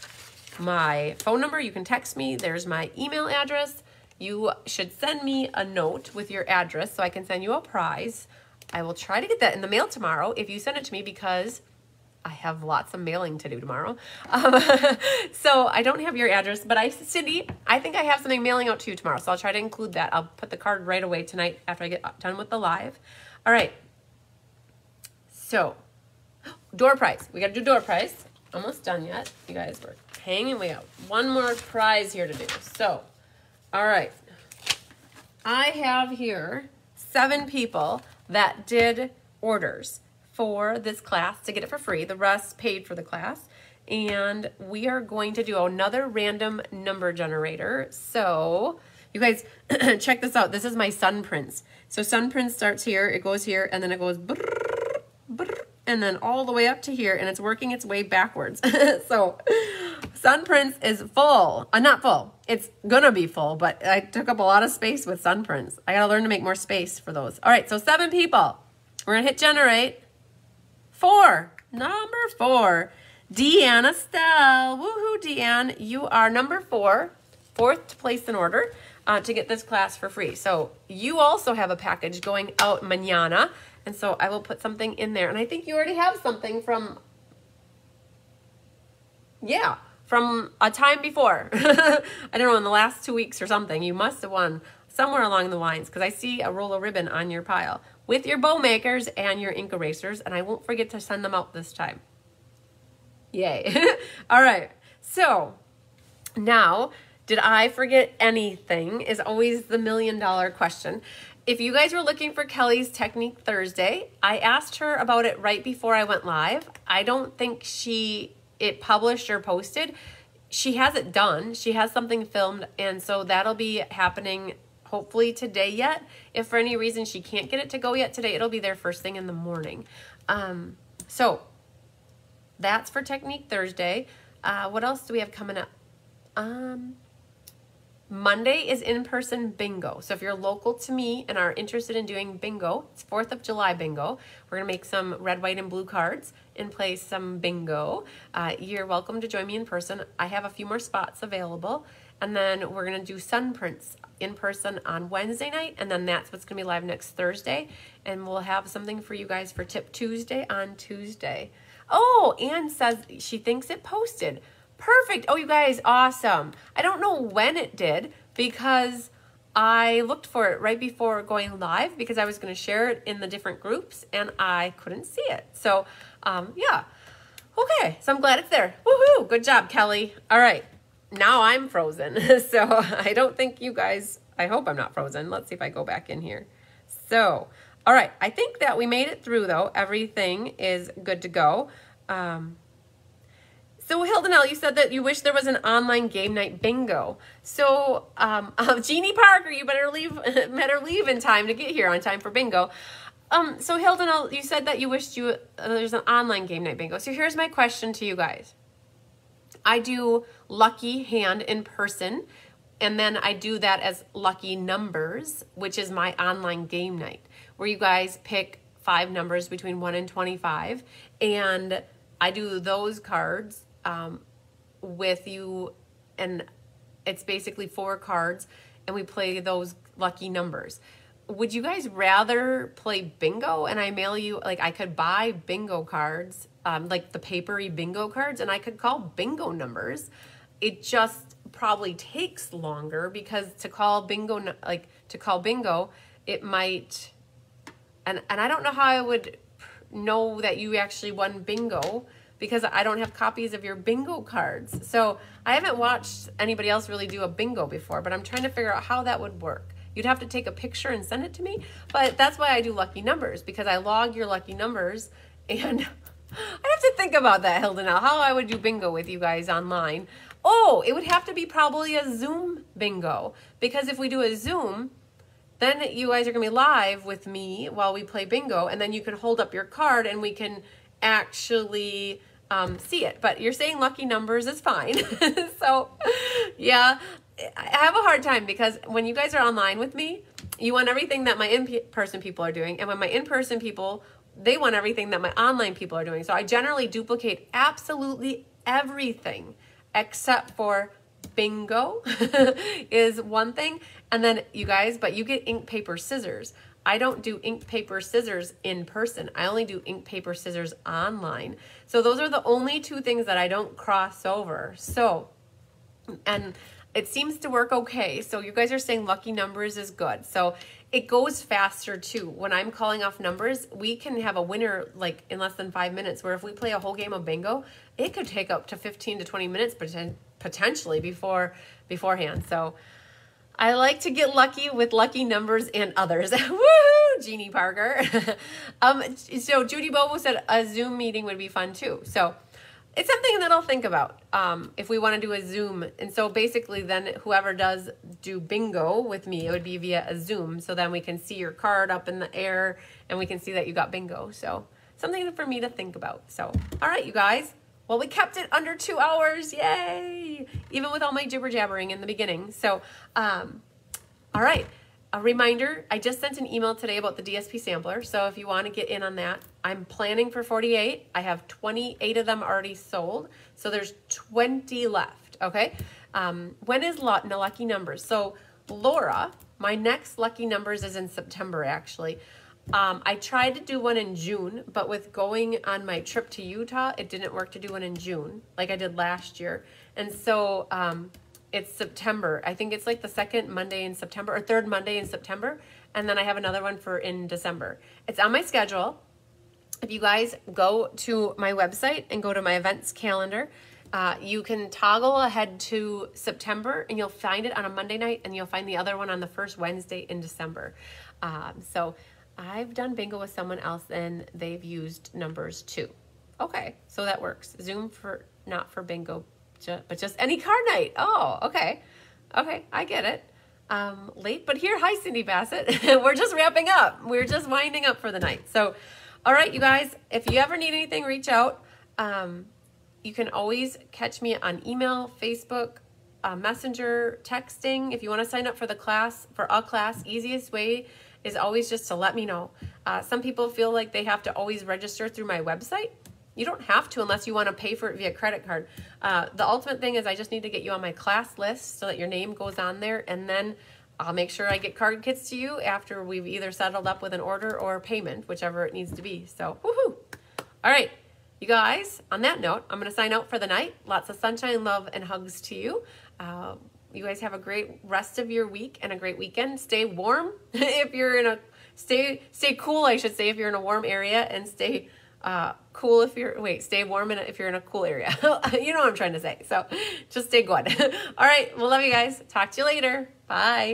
my phone number. You can text me. There's my email address. You should send me a note with your address so I can send you a prize. I will try to get that in the mail tomorrow if you send it to me because I have lots of mailing to do tomorrow. So I don't have your address, but Cindy, I think I have something mailing out to you tomorrow. So I'll try to include that. I'll put the card right away tonight after I get done with the live. All right. So door prize. We got to do door prize. Almost done yet. You guys were hanging. We got one more prize here to do. So, all right. I have here 7 people that did orders for this class to get it for free. The rest paid for the class. And we are going to do another random number generator. So, you guys, check this out. This is my Sun Prince. So, Sun Prince starts here. It goes here. And then it goes brrr, brrr, and then all the way up to here, and it's working its way backwards. So Sun Prince is full. Not full. It's gonna be full, but I took up a lot of space with Sun Prince. I gotta learn to make more space for those. All right, so 7 people. We're gonna hit generate. 4. Number 4. Deanne Estelle. Woohoo, Deanne. You are number 4. 4th to place an order to get this class for free. So you also have a package going out mañana. And so I will put something in there. And I think you already have something from a time before. I don't know, in the last 2 weeks or something. You must have won somewhere along the lines because I see a roll of ribbon on your pile with your bow makers and your ink erasers. And I won't forget to send them out this time. Yay. All right. So now, did I forget anything is always the $1 million question. If you guys were looking for Kelly's Technique Thursday, I asked her about it right before I went live. I don't think it published or posted. she has it done. She has something filmed, and so that'll be happening hopefully today yet. If for any reason she can't get it to go yet today, it'll be there first thing in the morning. So that's for Technique Thursday. What else do we have coming up? Monday is in-person bingo. So if you're local to me and are interested in doing bingo, it's 4th of July bingo. We're going to make some red, white, and blue cards and play some bingo. You're welcome to join me in person. I have a few more spots available. And then we're going to do sun prints in person on Wednesday night. And then that's what's going to be live next Thursday. And we'll have something for you guys for Tip Tuesday on Tuesday. Oh, Anne says she thinks it posted. Perfect. Oh, you guys, awesome. I don't know when it did because I looked for it right before going live because I was going to share it in the different groups and I couldn't see it. So, yeah. Okay, so I'm glad it's there. Woohoo! Good job, Kelly. All right, now I'm frozen. So I don't think you guys, I hope I'm not frozen. Let's see if I go back in here. So, all right, I think that we made it through though. Everything is good to go. So Hildenelle, you said that you wish there was an online game night bingo. So Jeannie Parker, you better leave in time to get here on time for bingo. So Hildenelle, you said that you wished there's an online game night bingo. So here's my question to you guys. I do Lucky Hand in person, and then I do that as Lucky Numbers, which is my online game night, where you guys pick 5 numbers between 1 and 25, and I do those cards with you, and it's basically 4 cards, and we play those lucky numbers. Would you guys rather play bingo and I mail you, like I could buy bingo cards, like the papery bingo cards, and I could call bingo numbers? It just probably takes longer because to call bingo, it might, and I don't know how I would know that you actually won bingo because I don't have copies of your bingo cards. So I haven't watched anybody else really do a bingo before, but I'm trying to figure out how that would work. You'd have to take a picture and send it to me, but that's why I do lucky numbers, because I log your lucky numbers, and I have to think about that, Hildenelle, how I would do bingo with you guys online. Oh, it would have to be probably a Zoom bingo, because if we do a Zoom, then you guys are gonna be live with me while we play bingo, and then you can hold up your card and we can actually see it. But you're saying lucky numbers is fine. So yeah, I have a hard time because when you guys are online with me, you want everything that my in-person people are doing, and when my in-person people, they want everything that my online people are doing. So I generally duplicate absolutely everything except for bingo is one thing. And then you guys, but you get ink, paper, scissors. I don't do ink, paper, scissors in person. I only do ink, paper, scissors online. So those are the only 2 things that I don't cross over. So, and it seems to work okay. So you guys are saying lucky numbers is good. So it goes faster too. When I'm calling off numbers, we can have a winner like in less than 5 minutes, where if we play a whole game of bingo, it could take up to 15 to 20 minutes potentially beforehand. So I like to get lucky with lucky numbers and others. Woohoo, Jeannie Parker. So Judy Bobo said a Zoom meeting would be fun too. So it's something that I'll think about if we want to do a Zoom. And so basically then whoever does do bingo with me, it would be via a Zoom. So then we can see your card up in the air and we can see that you got bingo. So something for me to think about. So, all right, you guys. Well, we kept it under 2 hours. Yay! Even with all my jibber jabbering in the beginning. So, all right. A reminder, I just sent an email today about the DSP sampler. So if you want to get in on that, I'm planning for 48. I have 28 of them already sold. So there's 20 left, okay? When is no lucky numbers? So Laura, my next lucky numbers is in September, actually. I tried to do one in June, but with going on my trip to Utah, it didn't work to do one in June like I did last year. And so it's September. I think it's like the 2nd Monday in September or 3rd Monday in September. And then I have another one for in December. It's on my schedule. If you guys go to my website and go to my events calendar, you can toggle ahead to September and you'll find it on a Monday night, and you'll find the other one on the 1st Wednesday in December. So I've done bingo with someone else and they've used numbers too. Okay, so that works. Zoom for not for bingo But just any card night. Oh, okay. Okay, I get it. Late but here. Hi, Cindy Bassett. We're just wrapping up. We're just winding up for the night. So, all right, you guys, if you ever need anything, reach out. You can always catch me on email, Facebook, Messenger, texting. If you want to sign up for the class, easiest way is always just to let me know. Some people feel like they have to always register through my website. You don't have to unless you want to pay for it via credit card. The ultimate thing is I just need to get you on my class list so that your name goes on there, and then I'll make sure I get card kits to you after we've either settled up with an order or payment, whichever it needs to be. So, woohoo! All right, you guys, on that note, I'm going to sign out for the night. Lots of sunshine, love, and hugs to you. You guys have a great rest of your week and a great weekend. Stay warm if you're in a, stay cool, I should say, if you're in a warm area, and stay cool if you're, stay warm if you're in a cool area. You know what I'm trying to say. So just stay good. All right. We'll love you guys. Talk to you later. Bye.